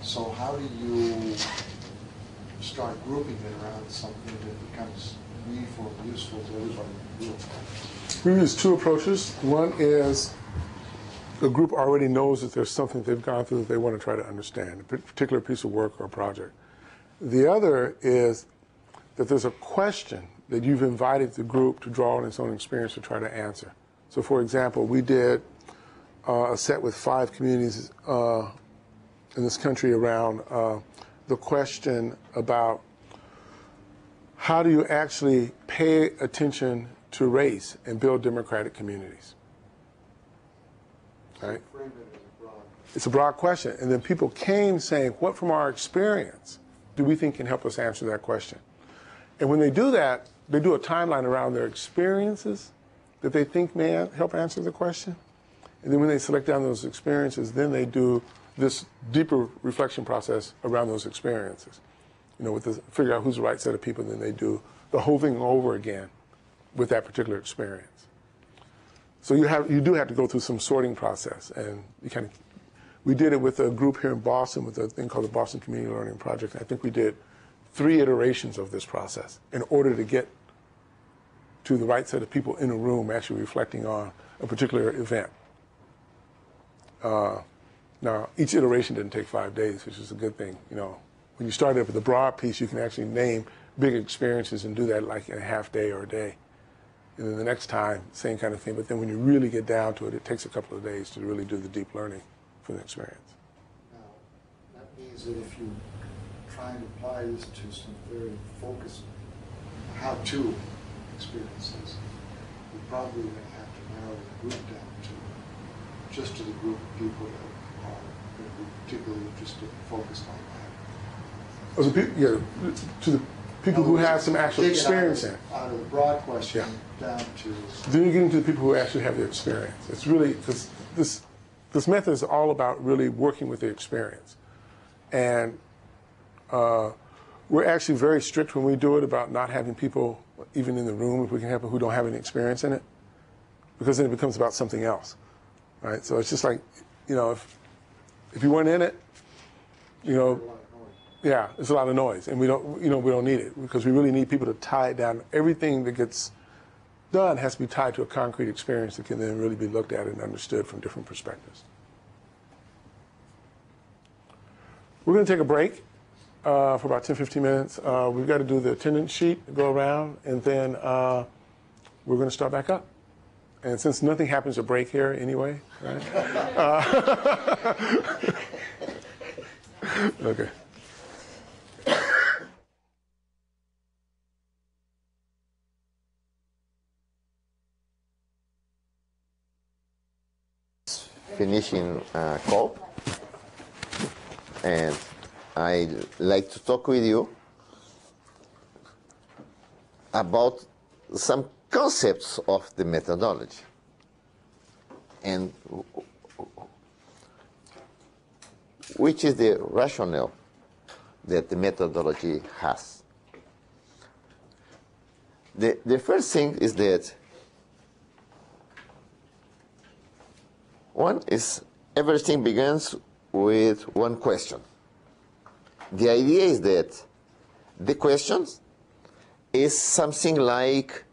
So how do you start grouping it around something that becomes meaningful and useful to everybody in the group? We use two approaches. One is the group already knows that there's something they've gone through that they want to try to understand, a particular piece of work or a project. The other is that there's a question that you've invited the group to draw on its own experience to try to answer. So for example, we did a set with 5 communities in this country around the question about how do you actually pay attention to race and build democratic communities? Right? It's a broad question. And then people came saying, what from our experience do we think can help us answer that question? And when they do that, they do a timeline around their experiences that they think may help answer the question. And then when they select down those experiences, then they do this deeper reflection process around those experiences. You know, with the, figure out who's the right set of people, and then they do the whole thing over again with that particular experience. So you do have to go through some sorting process, and you kind of, we did it with a group here in Boston with a thing called the Boston Community Learning Project. I think we did 3 iterations of this process in order to get to the right set of people in a room actually reflecting on a particular event. Now, each iteration didn't take 5 days, which is a good thing. You know, when you start up with the broad piece, you can actually name big experiences and do that like in a half day or a day. And then the next time, same kind of thing. But then when you really get down to it, it takes a couple of days to really do the deep learning from the experience. Now, that means that if you try and apply this to some very focused how-to experiences, you probably going to have to narrow the group down to just to the group of people that are going to be particularly interested and focused on that. Oh, to the people who have some actual experience in it. Out of the broad question down to... Then you get into the people who actually have the experience. It's really, because this method is all about really working with the experience. And we're actually very strict when we do it about not having people even in the room, if we can have people who don't have any experience in it, because then it becomes about something else, right? So it's just like, you know, if you weren't in it, you know, yeah, it's a lot of noise, and we don't need it, because we really need people to tie it down. Everything that gets done has to be tied to a concrete experience that can then really be looked at and understood from different perspectives. We're going to take a break for about 10-15 minutes. We've got to do the attendance sheet, go around, and then we're going to start back up. And since nothing happens at break here anyway, right? Okay. Finishing call, and I'd like to talk with you about some concepts of the methodology and which is the rationale that the methodology has. The first thing is that one is everything begins with one question. The idea is that the question is something like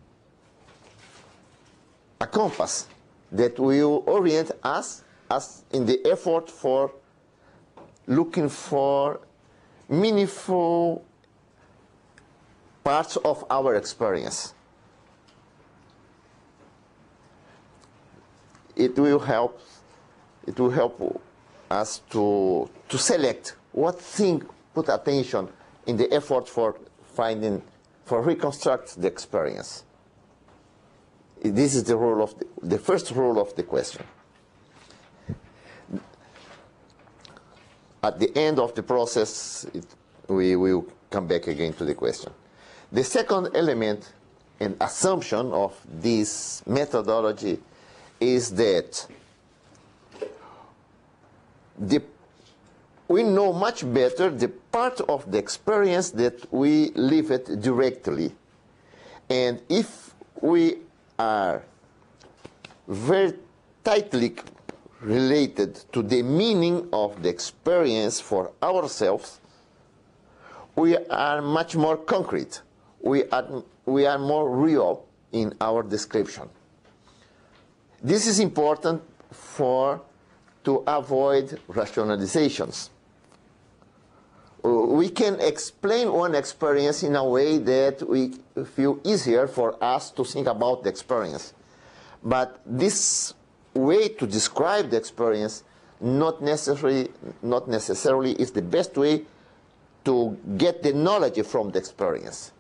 a compass that will orient us as in the effort for looking for meaningful parts of our experience. It will help us to select what thing put attention in the effort for reconstruct the experience. This is the role of the first role of the question. At the end of the process, we will come back again to the question. The second element and assumption of this methodology is that we know much better the part of the experience that we live it directly. And if we are very tightly related to the meaning of the experience for ourselves, we are much more concrete. We are more real in our description. This is important to avoid rationalizations. we can explain one experience in a way that we feel easier for us to think about the experience. But this way to describe the experience not necessarily is the best way to get the knowledge from the experience.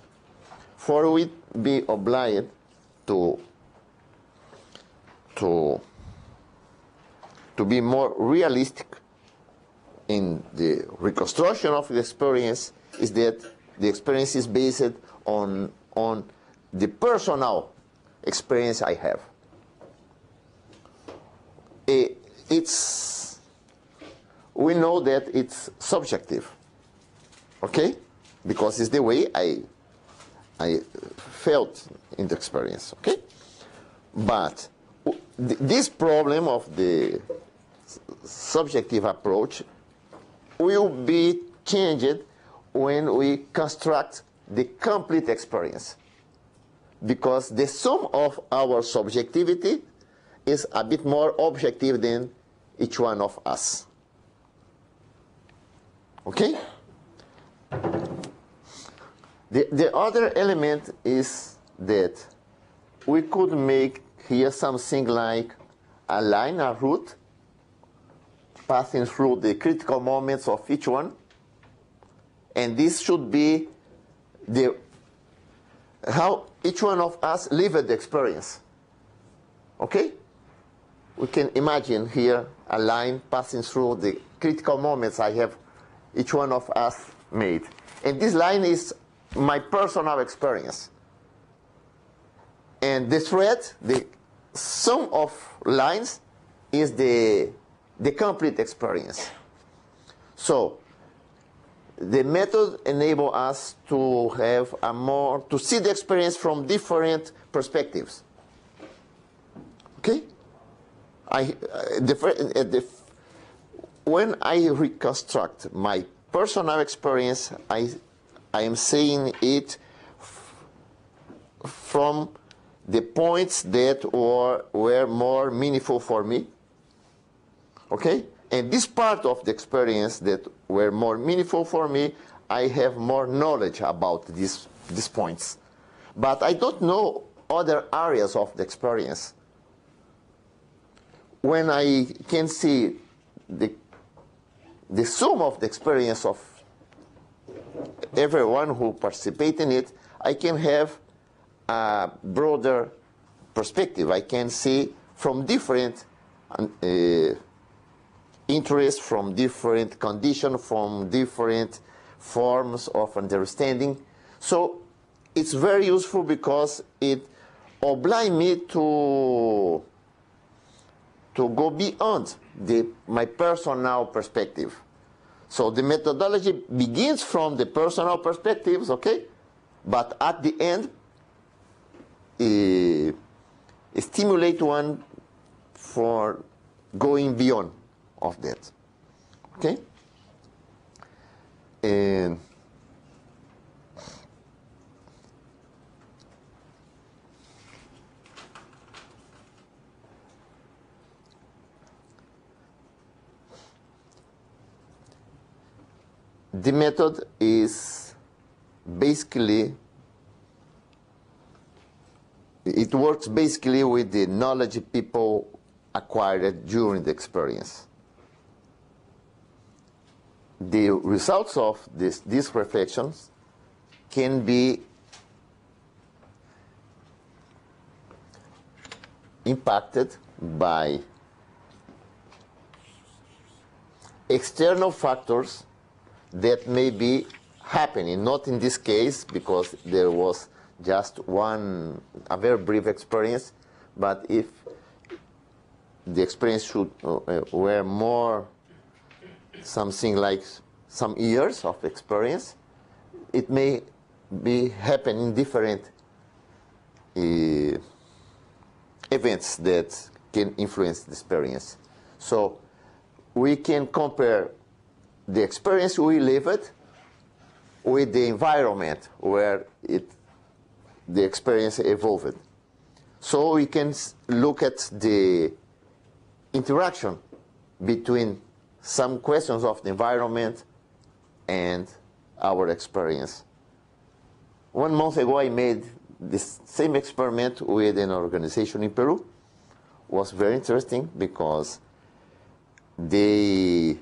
For we be obliged to be more realistic in the reconstruction of the experience, is that the experience is based on the personal experience I have. We know that it's subjective, okay? Because it's the way I felt in the experience, okay? But this problem of the subjective approach will be changed when we construct the complete experience, because the sum of our subjectivity is a bit more objective than each one of us. Okay? The other element is that we could make here something like a line, a route, passing through the critical moments of each one. And this should be how each one of us lived the experience. Okay? We can imagine here a line passing through the critical moments I have each one of us made. And this line is my personal experience. And the thread, the sum of lines, is the complete experience. So the method enables us to have to see the experience from different perspectives. Okay? When I reconstruct my personal experience, I am seeing it from the points that were more meaningful for me. Okay? And this part of the experience that were more meaningful for me, I have more knowledge about these points. But I don't know other areas of the experience. When I can see the sum of the experience of everyone who participates in it, I can have a broader perspective. I can see from different interests, from different conditions, from different forms of understanding. So it's very useful because it obliges me to go beyond my personal perspective. So the methodology begins from the personal perspectives, okay? But at the end, it stimulates one for going beyond of that, okay? And the method is basically, it works basically with the knowledge people acquired during the experience. The results of these reflections can be impacted by external factors that may be happening, not in this case because there was just a very brief experience, but if the experience were more something like some years of experience, it may be happening different events that can influence the experience. So we can compare the experience we lived with the environment where the experience evolved. So we can look at the interaction between some questions of the environment and our experience. 1 month ago, I made this same experiment with an organization in Peru. It was very interesting because they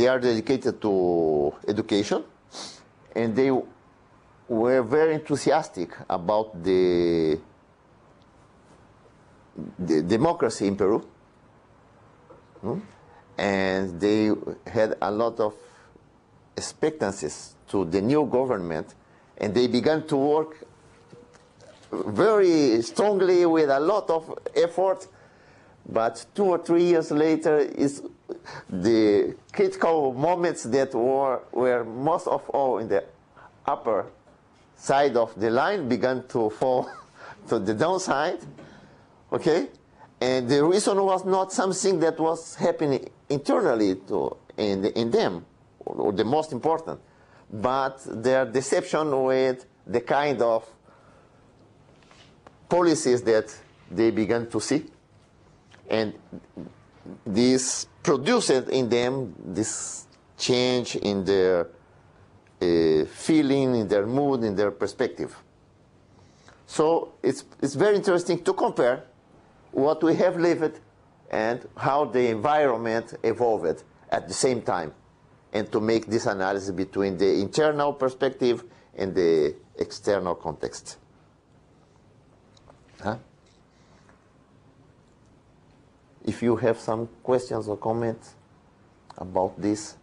are dedicated to education, and they were very enthusiastic about the democracy in Peru. And they had a lot of expectancies to the new government, and they began to work very strongly with a lot of effort. But 2 or 3 years later, is the critical moments that were most of all in the upper side of the line began to fall to the downside, okay? And the reason was not something that was happening internally in them, or the most important, but their deception with the kind of policies that they began to see. And this produced in them this change in their feeling, in their mood, in their perspective. So it's very interesting to compare what we have lived and how the environment evolved at the same time, and to make this analysis between the internal perspective and the external context. If you have some questions or comments about this,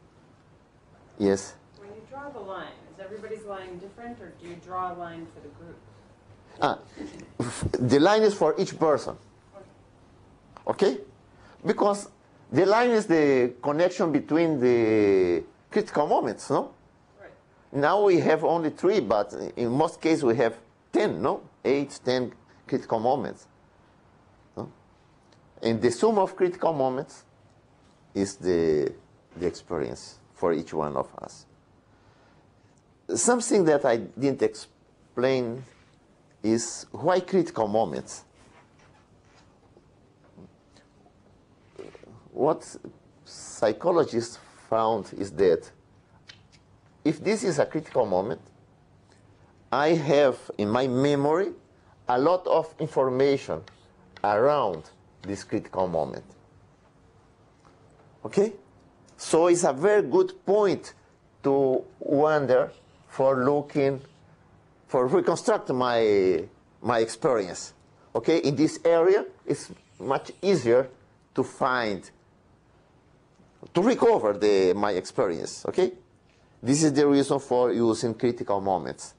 yes? When you draw the line, is everybody's line different, or do you draw a line for the group? The line is for each person. Okay? Because the line is the connection between the critical moments, no? Right. Now we have only 3, but in most cases we have 10, no? 8, 10 critical moments. No? And the sum of critical moments is the experience for each one of us. Something that I didn't explain is why critical moments. What psychologists found is that if this is a critical moment, I have in my memory a lot of information around this critical moment. Okay? So it's a very good point to wonder for reconstruct my experience. Okay? In this area, it's much easier to find, to recover my experience. Okay? This is the reason for using critical moments.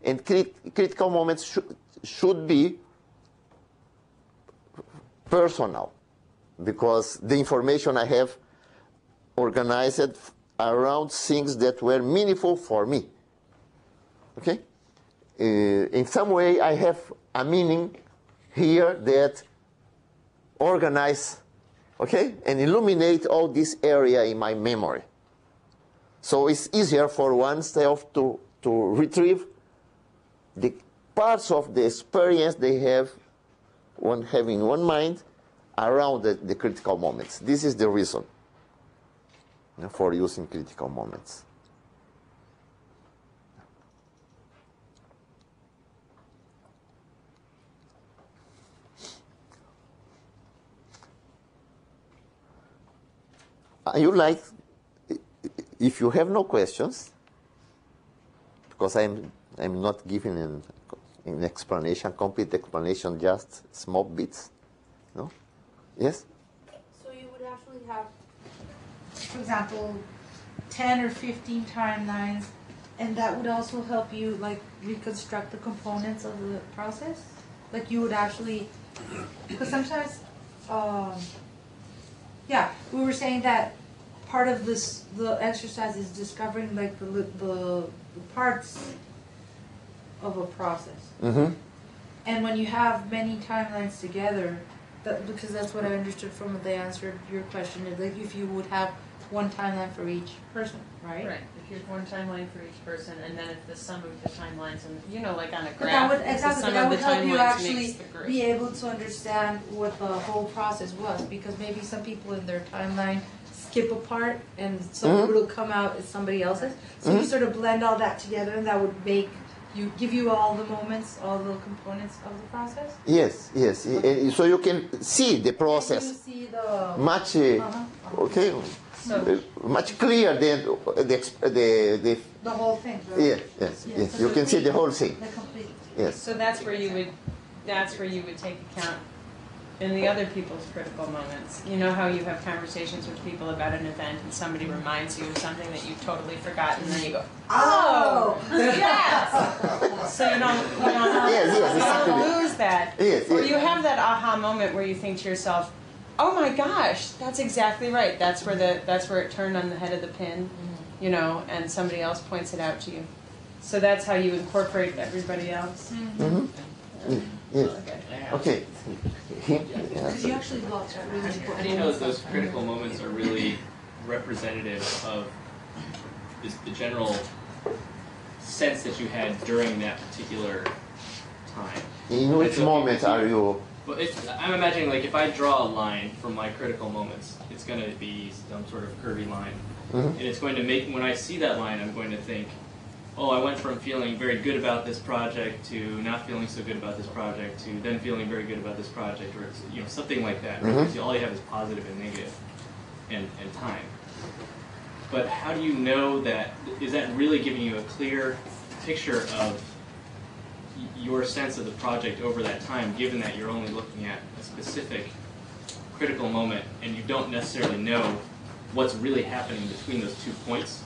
And critical moments should be personal, because the information I have organized around things that were meaningful for me. Okay? In some way, I have a meaning here that organize, okay, and illuminate all this area in my memory. So it's easier for oneself to retrieve the parts of the experience they have in one mind around the critical moments. This is the reason for using critical moments. You like, if you have no questions, because I'm not giving an explanation, complete explanation, just small bits. No? Yes? So you would actually have, for example, 10 or 15 timelines, and that would also help you like reconstruct the components of the process? Like you would actually, because sometimes, yeah, we were saying that part of the exercise is discovering like the parts of a process. Mm-hmm. And when you have many timelines together, because that's what I understood from what they answered your question. Is like if you would have one timeline for each person, right? Right. If you have one timeline for each person, and then if the sum of the timelines, and like on a But graph, that would, if the exactly, sum that of would the help you timelines actually makes the group. be able to understand what the whole process was, because maybe some people in their timeline skip a part and some will come out as somebody else's. So you sort of blend all that together, and that would give you all the moments, all the components of the process. Yes, yes. So you can see the process. You see the much okay, so, much clearer than the whole thing. Right? Yes. You can see the whole thing. The complete. Yes. So that's where you would take account in the other people's critical moments. You know how you have conversations with people about an event and somebody reminds you of something that you've totally forgotten, and then you go, oh, yes. So you don't lose that. Yes, or you have that aha moment where you think to yourself, oh my gosh, that's exactly right. That's where it turned on the head of the pin, and somebody else points it out to you. So that's how you incorporate everybody else. Yes. Okay. Because you actually lost really How do you know that those critical moments are really representative of the general sense that you had during that particular time? In which moment are you? Well, I'm imagining, like, if I draw a line from my critical moments, it's going to be some sort of curvy line. And it's going to make, when I see that line, I'm going to think, oh, I went from feeling very good about this project to not feeling so good about this project to then feeling very good about this project, or something like that. Right? Because all you have is positive and negative and time. But how do you know that? Is that really giving you a clear picture of your sense of the project over that time, given that you're only looking at a specific critical moment and you don't necessarily know what's really happening between those 2 points?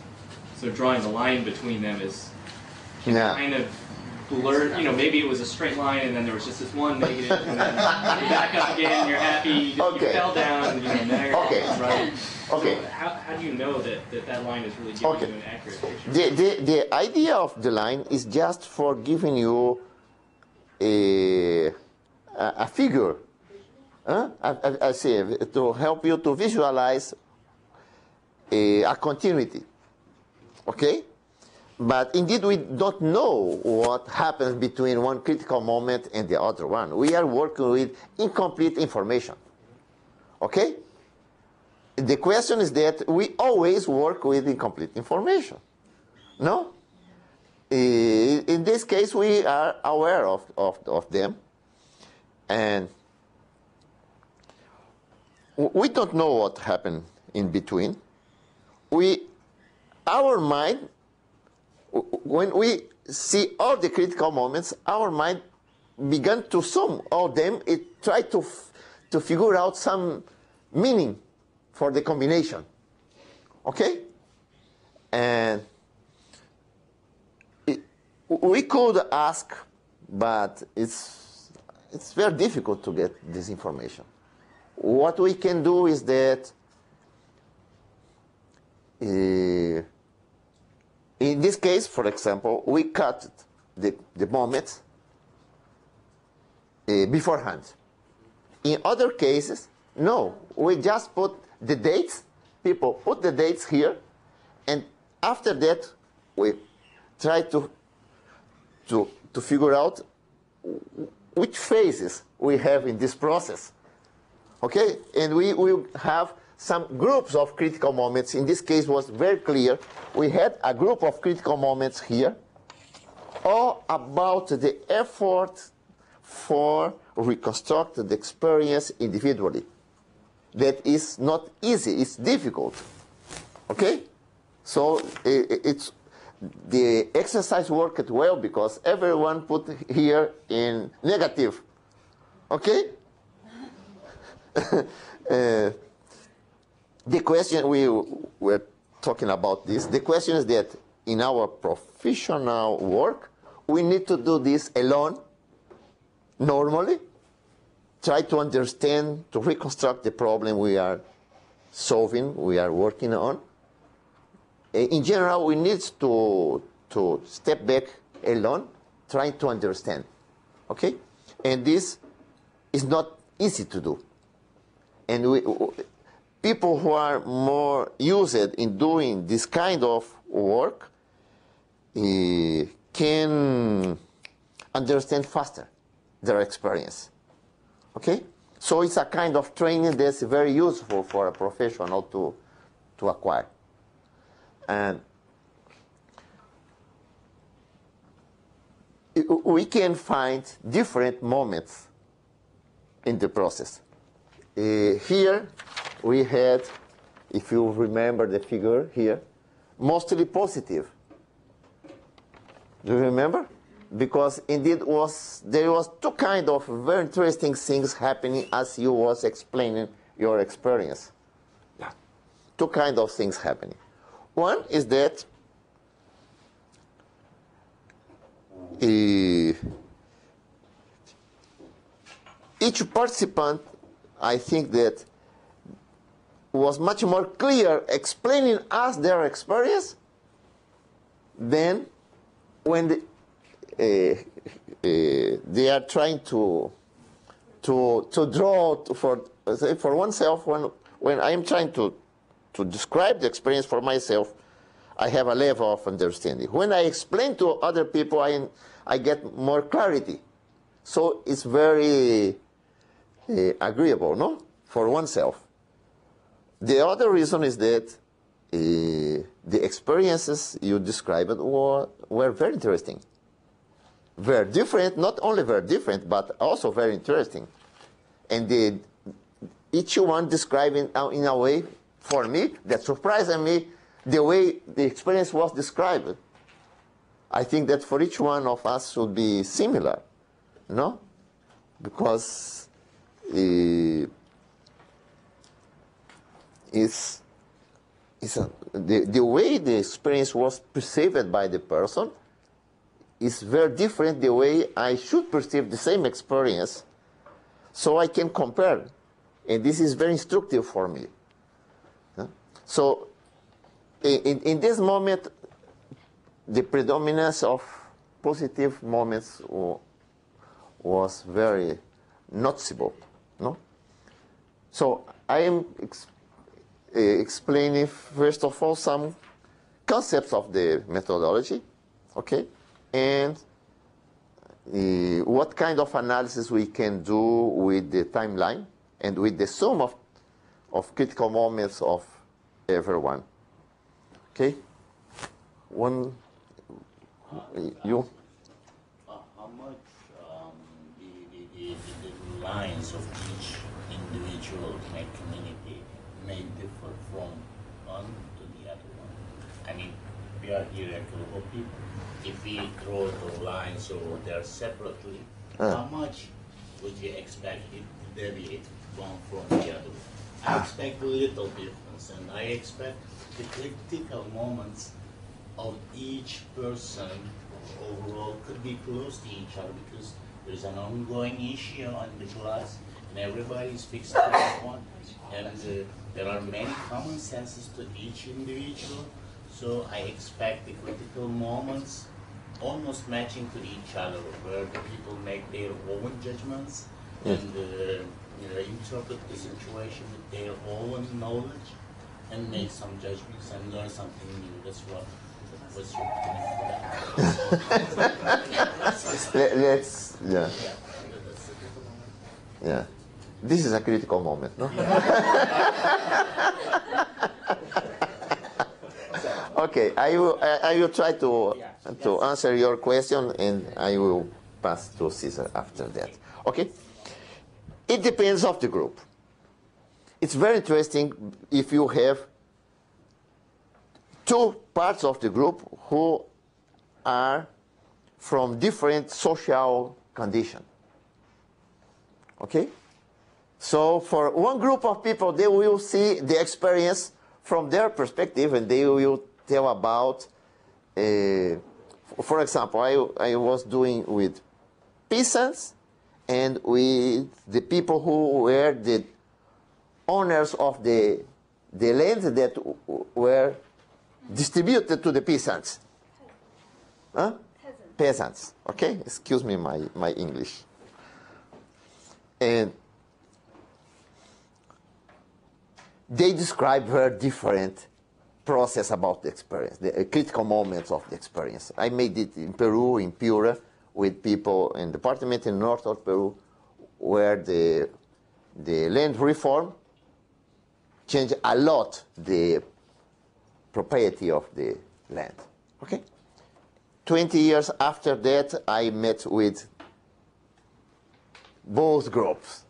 So drawing the line between them is kind of blurred. Maybe it was a straight line and then there was just this one negative, and then you back up again, you're happy, you fell down, now you're right. Okay. So how do you know that line is really giving you an accurate picture? The idea of the line is just for giving you a figure, I say, to help you to visualize a continuity. Okay? But indeed, we don't know what happens between one critical moment and the other one. We are working with incomplete information. Okay? The question is that we always work with incomplete information. No? In this case, we are aware of them. And we don't know what happened in between. Our mind, when we see all the critical moments, our mind began to sum all them. It tried to figure out some meaning for the combination. Okay? And we could ask, but it's very difficult to get this information. What we can do is that in this case, for example, we cut the moments beforehand. In other cases, no. We just put the dates. People put the dates here, and after that, we try to figure out which phases we have in this process. Okay, and we will have some groups of critical moments. In this case, was very clear. We had a group of critical moments here, all about the effort for reconstruct the experience individually. That is not easy. It's difficult. Okay, so it's the exercise worked well because everyone put here in negative. Okay. The question we were talking about this. The question is that in our professional work, we need to do this alone, normally, try to understand, to reconstruct the problem we are solving, we are working on. In general, we need to step back alone, trying to understand. Okay? And this is not easy to do. And people who are more used in doing this kind of work can understand faster their experience. Okay? So it's a kind of training that's very useful for a professional to acquire. And we can find different moments in the process. Here we had, if you remember the figure here, mostly positive. Do you remember? Because indeed there was two kind of very interesting things happening as you was explaining your experience. Two kind of things happening. One is that each participant, I think that was much more clear explaining us their experience than when they are trying to draw for oneself. When I am trying to describe the experience for myself, I have a level of understanding. When I explain to other people, I get more clarity. So it's very agreeable, no, for oneself. The other reason is that the experiences you described were very interesting. Very different, not only very different, but also very interesting. And each one describing in a way, for me, that surprised me, the way the experience was described. I think that for each one of us should be similar, no? Because the way the experience was perceived by the person is very different the way I should perceive the same experience, so I can compare. And this is very instructive for me. So in this moment, the predominance of positive moments was very noticeable. No? So I am explaining, first of all, some concepts of the methodology, okay? And what kind of analysis we can do with the timeline and with the sum of critical moments of everyone. Okay? You? How much the lines of each individual in a community may differ from one to the other one? I mean, we are here a group of people. If we draw the lines over there separately, how much would you expect it to deviate one from the other? I expect a little difference, and I expect the critical moments of each person overall could be close to each other, because there's an ongoing issue on the class, and everybody is fixed to that one, and there are many common senses to each individual. So I expect the critical moments almost matching to each other, where the people make their own judgments and interpret the situation with their own knowledge and make some judgments and learn something new. That's what was your Let's, yeah. Yeah. This is a critical moment, no? Okay, I will try to answer your question, and I will pass to Ceasar after that. Okay? It depends on the group. It's very interesting if you have two parts of the group who are from different social conditions. Okay? So for one group of people, they will see the experience from their perspective, and they will tell about, for example, I was doing with peasants and with the people who were the owners of the land that were distributed to the peasants. Huh? Peasants. Okay? Excuse me my English. And they describe very different process about the experience, the critical moments of the experience. I made it in Peru, in Piura, with people in the department in north of Peru, where the land reform changed a lot the propriety of the land. Okay? 20 years after that, I met with both groups.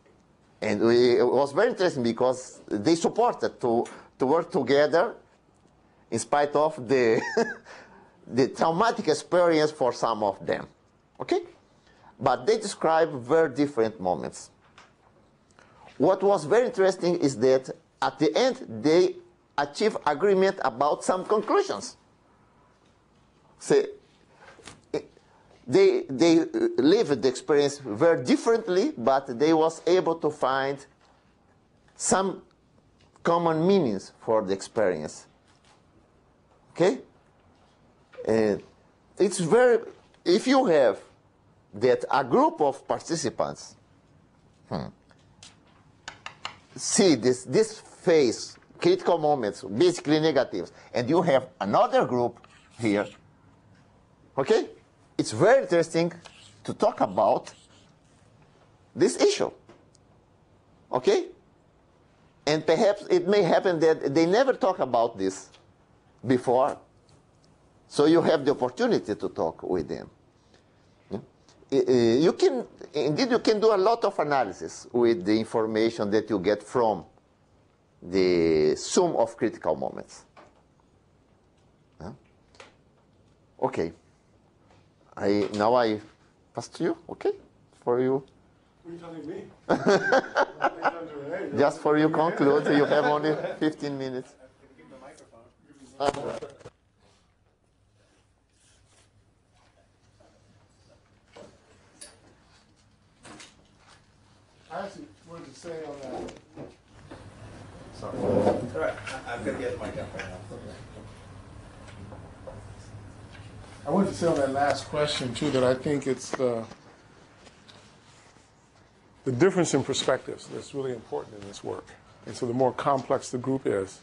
And it was very interesting because they supported to work together in spite of the, the traumatic experience for some of them. Okay? But they describe very different moments. What was very interesting is that at the end, they achieve agreement about some conclusions. So, they lived the experience very differently, but they was able to find some common meanings for the experience. Okay? And it's very, if you have that a group of participants see this phase, critical moments, basically negatives, and you have another group here, okay? It's very interesting to talk about this issue, okay? And perhaps it may happen that they never talk about this before, so you have the opportunity to talk with them. You can do a lot of analysis with the information that you get from the sum of critical moments. Okay. Now I pass to you, okay? For you. What are you telling me? Just for you conclude, you have only 15 minutes. I actually wanted to say on that. Sorry. All right. I'm going to get my mic up right now. I wanted to say on that last question, too, that I think it's the difference in perspectives that's really important in this work. And so the more complex the group is,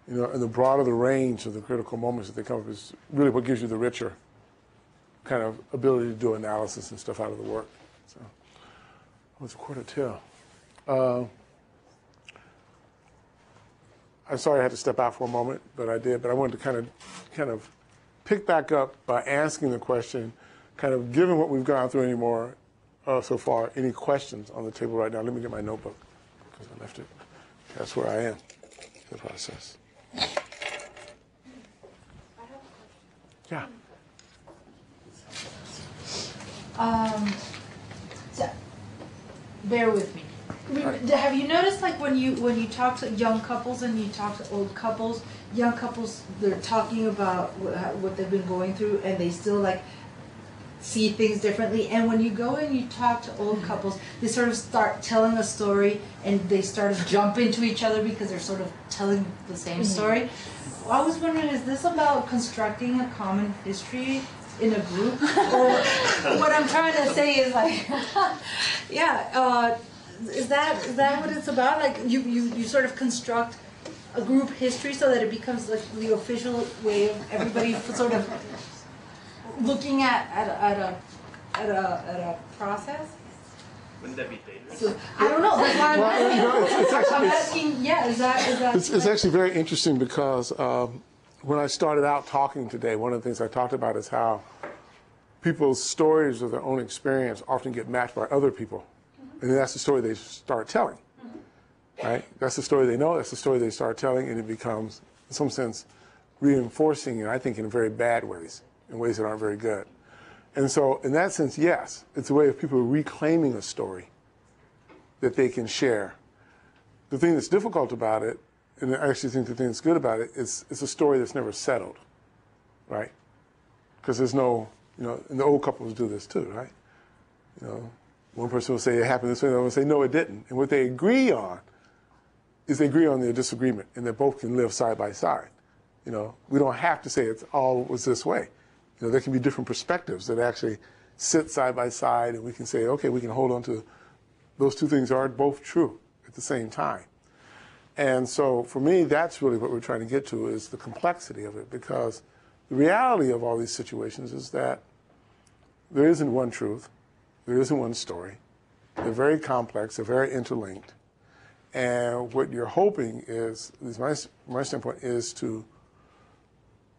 you know, and the broader the range of the critical moments that they come up is really what gives you the richer kind of ability to do analysis and stuff out of the work. So, it's a quarter till. I'm sorry I had to step out for a moment, but I did. But I wanted to kind of pick back up by asking the question, kind of given what we've gone through anymore so far, any questions on the table right now? Let me get my notebook because I left it. That's where I am in the process. Yeah. So, bear with me. Have you noticed, like, when you talk to young couples and you talk to old couples, young couples, they're talking about what they've been going through, and they still, like, see things differently. And when you go and you talk to old couples, they sort of start telling a story, and they start to jump into each other because they're sort of telling the same story. I was wondering, is this about constructing a common history in a group? Or what I'm trying to say is, like, yeah, is that what it's about? Like, you sort of construct a group history so that it becomes like the official way of everybody sort of looking at a process? Wouldn't that be dangerous? So, I don't know. That's why I'm asking. Yeah, is that? It's actually very interesting because when I started out talking today, one of the things I talked about is how people's stories of their own experience often get matched by other people. And then that's the story they start telling, right? That's the story they know, that's the story they start telling, and it becomes, in some sense, reinforcing, and I think in very bad ways, in ways that aren't very good. And so, in that sense, yes, it's a way of people reclaiming a story that they can share. The thing that's difficult about it, and I actually think the thing that's good about it, is it's a story that's never settled, right? Because there's no, you know, and the old couples do this too, right? You know, one person will say it happened this way, the other one will say, no, it didn't. And what they agree on is they agree on their disagreement, and they both can live side by side. You know, we don't have to say it's all was this way. You know, there can be different perspectives that actually sit side by side, and we can say, okay, we can hold on to those two things are both true at the same time. And so for me, that's really what we're trying to get to, is the complexity of it, because the reality of all these situations is that there isn't one truth, there isn't one story. They're very complex, they're very interlinked. And what you're hoping is, at least my standpoint, is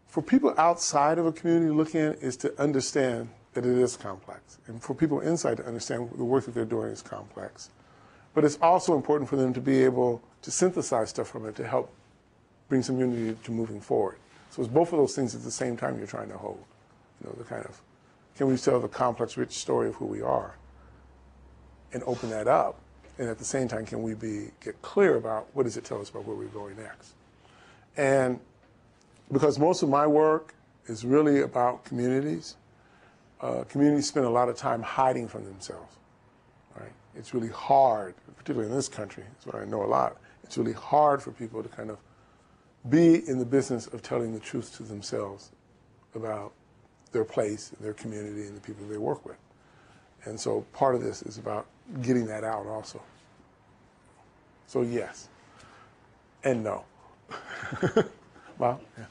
for people outside of a community looking at it, is to understand that it is complex. And for people inside to understand the work that they're doing is complex. But it's also important for them to be able to synthesize stuff from it to help bring some unity to moving forward. So it's both of those things at the same time you're trying to hold. You know, the kind of, can we tell the complex, rich story of who we are and open that up? And at the same time, can we get clear about what does it tell us about where we're going next? And because most of my work is really about communities, communities spend a lot of time hiding from themselves, right? It's really hard, particularly in this country, that's what I know a lot, it's really hard for people to kind of be in the business of telling the truth to themselves about their place, their community, and the people they work with. And so part of this is about getting that out also. So yes, and no. Well, yeah.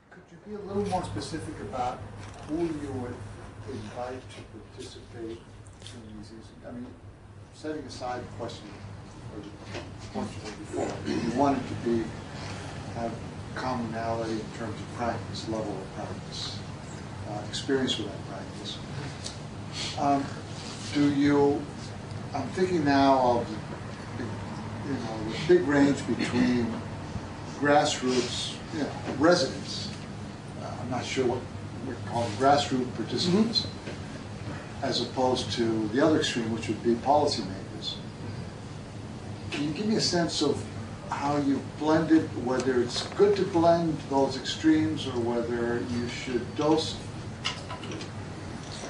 Could you be a little more specific about who you would invite to participate in these? I mean, setting aside the question or the point you made before, you want it to have commonality in terms of practice, level of practice, experience with that practice. I'm thinking now of the big range between grassroots, residents. I'm not sure what we call grassroots participants, as opposed to the other extreme, which would be policymakers. Can you give me a sense of how you've blended, whether it's good to blend those extremes or whether you should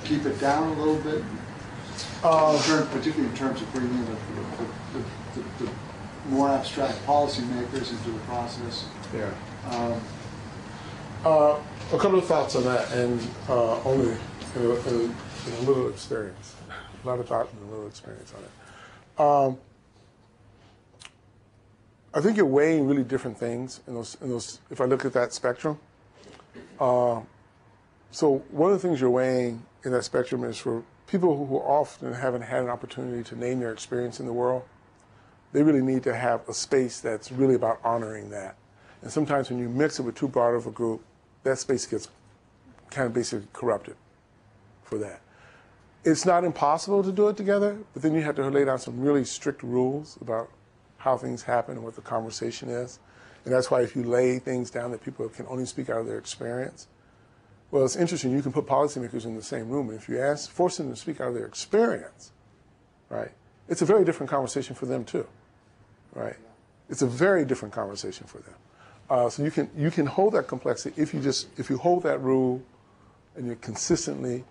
keep it down a little bit, particularly in terms of bringing in the more abstract policymakers into the process? Yeah. A couple of thoughts on that, and only in a little experience. A lot of thought and a little experience on it. I think you're weighing really different things in those. If I look at that spectrum, so one of the things you're weighing in that spectrum is for people who often haven't had an opportunity to name their experience in the world. They really need to have a space that's really about honoring that. And sometimes when you mix it with too broad of a group, that space gets kind of basically corrupted for that. It's not impossible to do it together, but then you have to lay down some really strict rules about how things happen and what the conversation is. And that's why if you lay things down that people can only speak out of their experience, well, it's interesting. You can put policymakers in the same room, and if you force them to speak out of their experience, right, it's a very different conversation for them too, right? It's a very different conversation for them. So you can hold that complexity if you hold that rule, and you're consistently,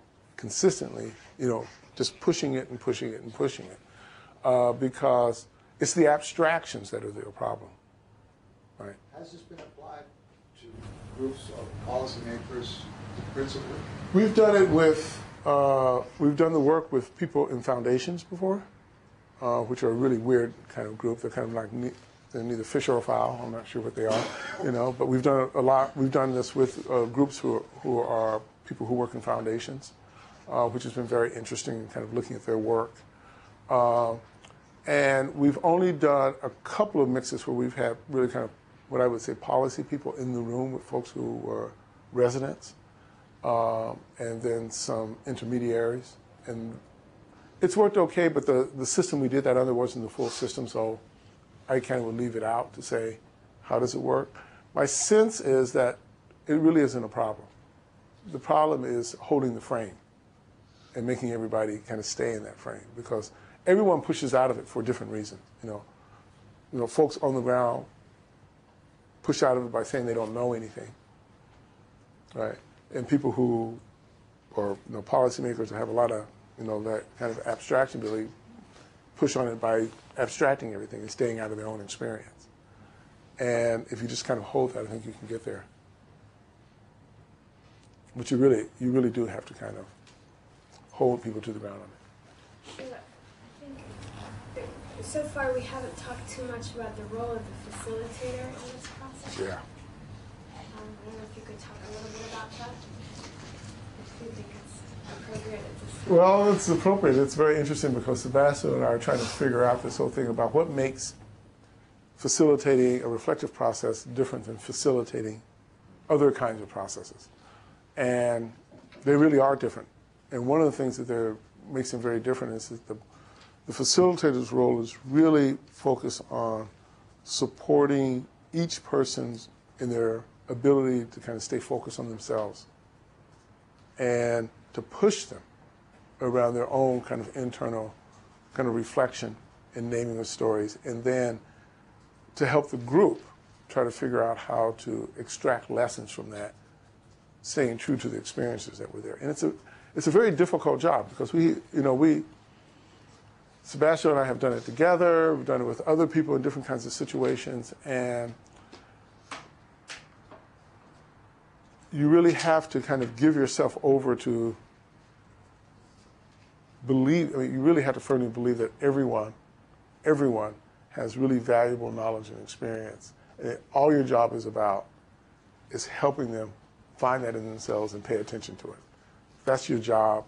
just pushing it and pushing it and pushing it, because it's the abstractions that are the problem, right? Has this been applied to groups of policymakers principally? We've done it with, we've done the work with people in foundations before, which are a really weird kind of group. They're kind of like, they're neither fish or fowl. I'm not sure what they are, but we've done a lot. We've done this with groups who are people who work in foundations, which has been very interesting, kind of looking at their work. And we've only done a couple of mixes where we've had really kind of what I would say policy people in the room with folks who were residents, and then some intermediaries. And it's worked okay, but the system we did that under wasn't the full system, so I kind of would leave it out to say, how does it work? My sense is that it really isn't a problem. The problem is holding the frame and making everybody kind of stay in that frame, because everyone pushes out of it for different reasons. Folks on the ground push out of it by saying they don't know anything, right? And people who are policymakers who have a lot of that kind of abstraction ability push on it by abstracting everything and staying out of their own experience. And if you just kind of hold that, I think you can get there. But you really do have to kind of hold people to the ground on it. I think So far, we haven't talked too much about the role of the facilitator in this process. Yeah. I don't know if you could talk a little bit about that. If you think it's appropriate at this time. Well, it's appropriate. It's very interesting because Sebastiao and I are trying to figure out this whole thing about what makes facilitating a reflective process different than facilitating other kinds of processes. And they really are different. And one of the things that makes them very different is that the facilitator's role is really focused on supporting each person's in their ability to kind of stay focused on themselves and to push them around their own kind of internal kind of reflection and naming of stories, and then to help the group try to figure out how to extract lessons from that, staying true to the experiences that were there. And it's a very difficult job because Sebastiao and I have done it together. We've done it with other people in different kinds of situations, and you really have to kind of give yourself over to believe. I mean, you really have to firmly believe that everyone has really valuable knowledge and experience, and all your job is about is helping them find that in themselves and pay attention to it. That's your job.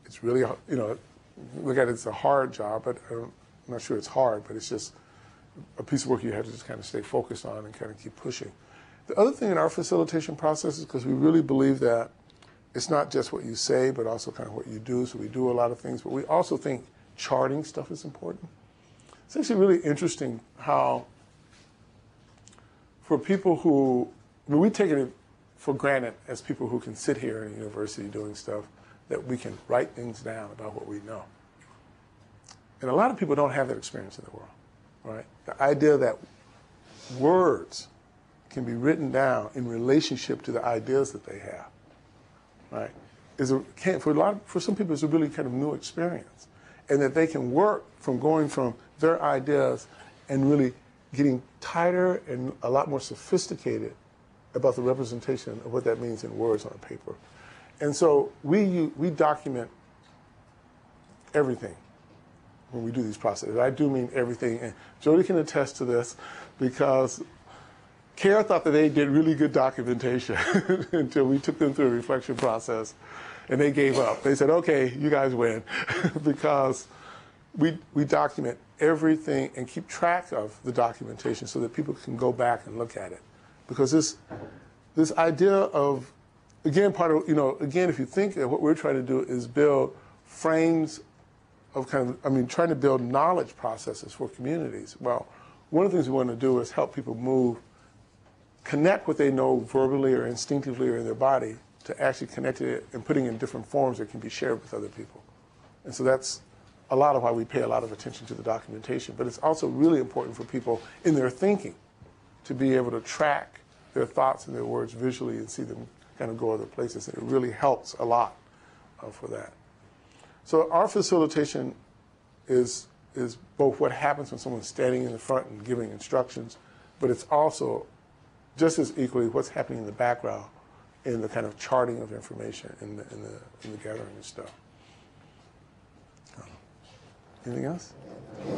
It's really, look at it, it's a hard job, but I'm not sure it's hard, but it's just a piece of work you have to just kind of stay focused on and kind of keep pushing. The other thing in our facilitation process is because we really believe that it's not just what you say, but also kind of what you do. So we do a lot of things, but we also think charting stuff is important. It's actually really interesting how for people who, we take it for granted as people who can sit here in a university doing stuff, that we can write things down about what we know. And a lot of people don't have that experience in the world, right? The idea that words can be written down in relationship to the ideas that they have, right? For some people, it's a really kind of new experience. And that they can work from going from their ideas and really getting tighter and a lot more sophisticated about the representation of what that means in words on a paper. And so we document everything when we do these processes. I do mean everything, and Jody can attest to this because CARE thought that they did really good documentation until we took them through a reflection process, and they gave up. They said, okay, you guys win, because we document everything and keep track of the documentation so that people can go back and look at it. Because this idea of, again, if you think that what we're trying to do is build frames of trying to build knowledge processes for communities. Well, one of the things we want to do is help people connect what they know verbally or instinctively or in their body to actually connect it and putting it in different forms that can be shared with other people. And so that's a lot of why we pay a lot of attention to the documentation. But it's also really important for people in their thinking to be able to track their thoughts and their words visually and see them kind of go other places. And it really helps a lot for that. So our facilitation is both what happens when someone's standing in the front and giving instructions, but it's also just as equally what's happening in the background in the kind of charting of information in the gathering of stuff. Anything else?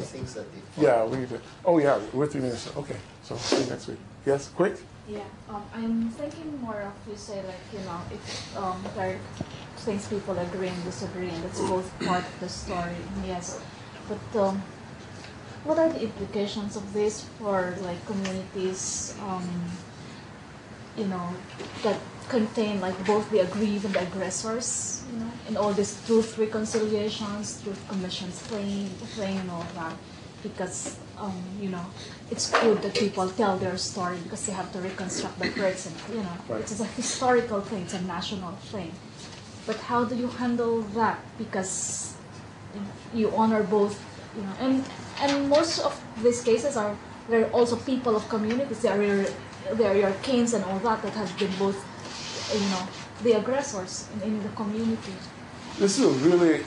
Things that yeah, we need to. Oh yeah, we're 3 minutes. Okay, so see you next week. Yes, quick. Yeah, I'm thinking more of you say if there are things people agree and disagree, and that's both part of the story. Yes, but what are the implications of this for communities? That contain both the aggrieved and the aggressors, and all these truth reconciliations, truth commissions playing and all that, because it's good that people tell their story because they have to reconstruct the person. Right. It's a historical thing, it's a national thing. But how do you handle that? Because you honor both, and most of these cases they're also people of communities. They are your kings and all that have been both, the aggressors in the community. This is a really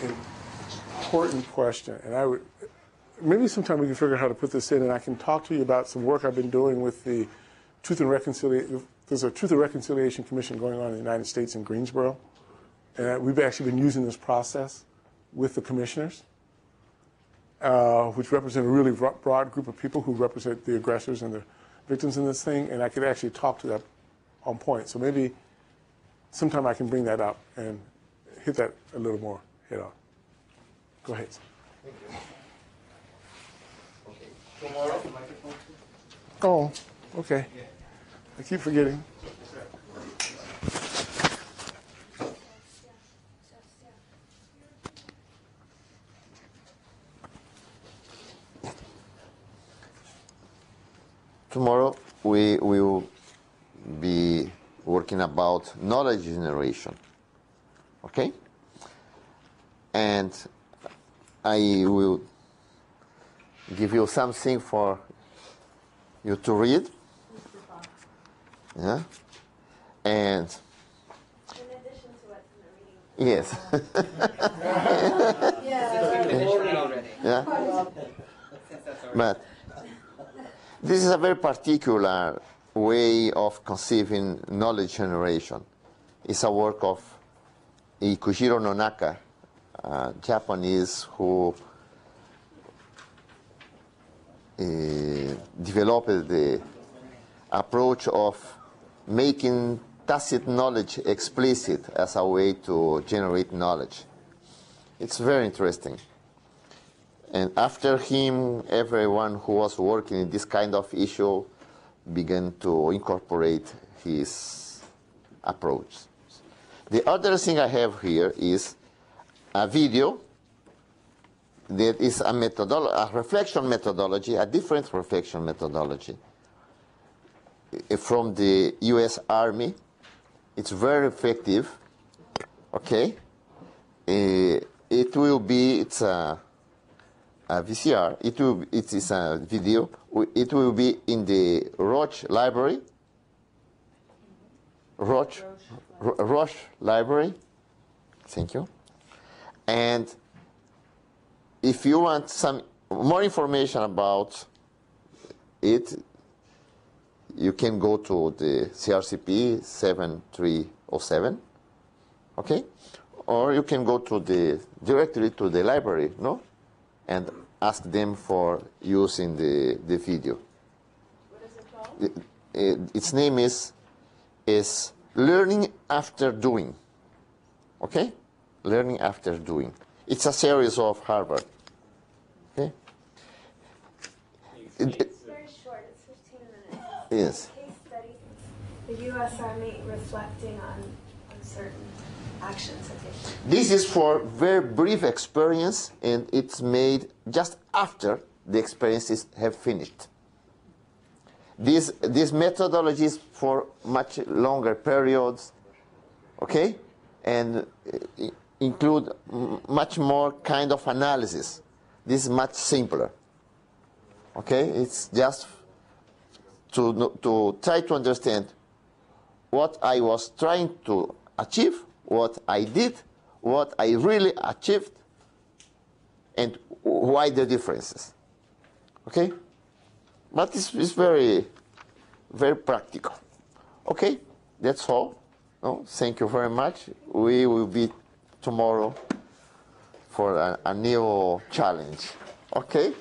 important question, and maybe sometime we can figure out how to put this in, and I can talk to you about some work I've been doing with the Truth and Reconciliation. There's a Truth and Reconciliation Commission going on in the United States in Greensboro, and we've actually been using this process with the commissioners. which represent a really broad group of people who represent the aggressors and the victims in this thing, and I could actually talk to that on point. So maybe sometime I can bring that up and hit that a little more head on. Go ahead. Thank you. Okay. Tomorrow. Oh, okay. I keep forgetting. Tomorrow we will be working about knowledge generation, okay? And I will give you something for you to read. Yeah? And in addition to what's in the reading. yes. Yeah. But this is a very particular way of conceiving knowledge generation. It's a work of Ikujiro Nonaka, a Japanese who developed the approach of making tacit knowledge explicit as a way to generate knowledge. It's very interesting. And after him, everyone who was working in this kind of issue began to incorporate his approach. The other thing I have here is a video that is a reflection methodology, a different reflection methodology from the U.S. Army. It's very effective. Okay, it will be. It's a VCR. It is a video. It will be in the Roche Library. Roche Library. Thank you. And if you want some more information about it, you can go to the CRCP 7307. Okay, or you can go to directly to the library, no, and ask them for using the video. What is it called? Its name is Learning After Doing. Okay? Learning After Doing. It's a series of Harvard. Okay? It's very short, it's 15 minutes. Yes. Case study, the U.S. Army reflecting on certain actions that they took. This is for very brief experience, and it's made just after the experiences have finished. This methodology is for much longer periods, okay, and include much more kind of analysis. This is much simpler, okay. It's just to try to understand what I was trying to achieve, what I did, what I really achieved, and why the differences. Okay? But it's very, very practical. Okay? That's all. No? Thank you very much. We will be tomorrow for a new challenge. Okay?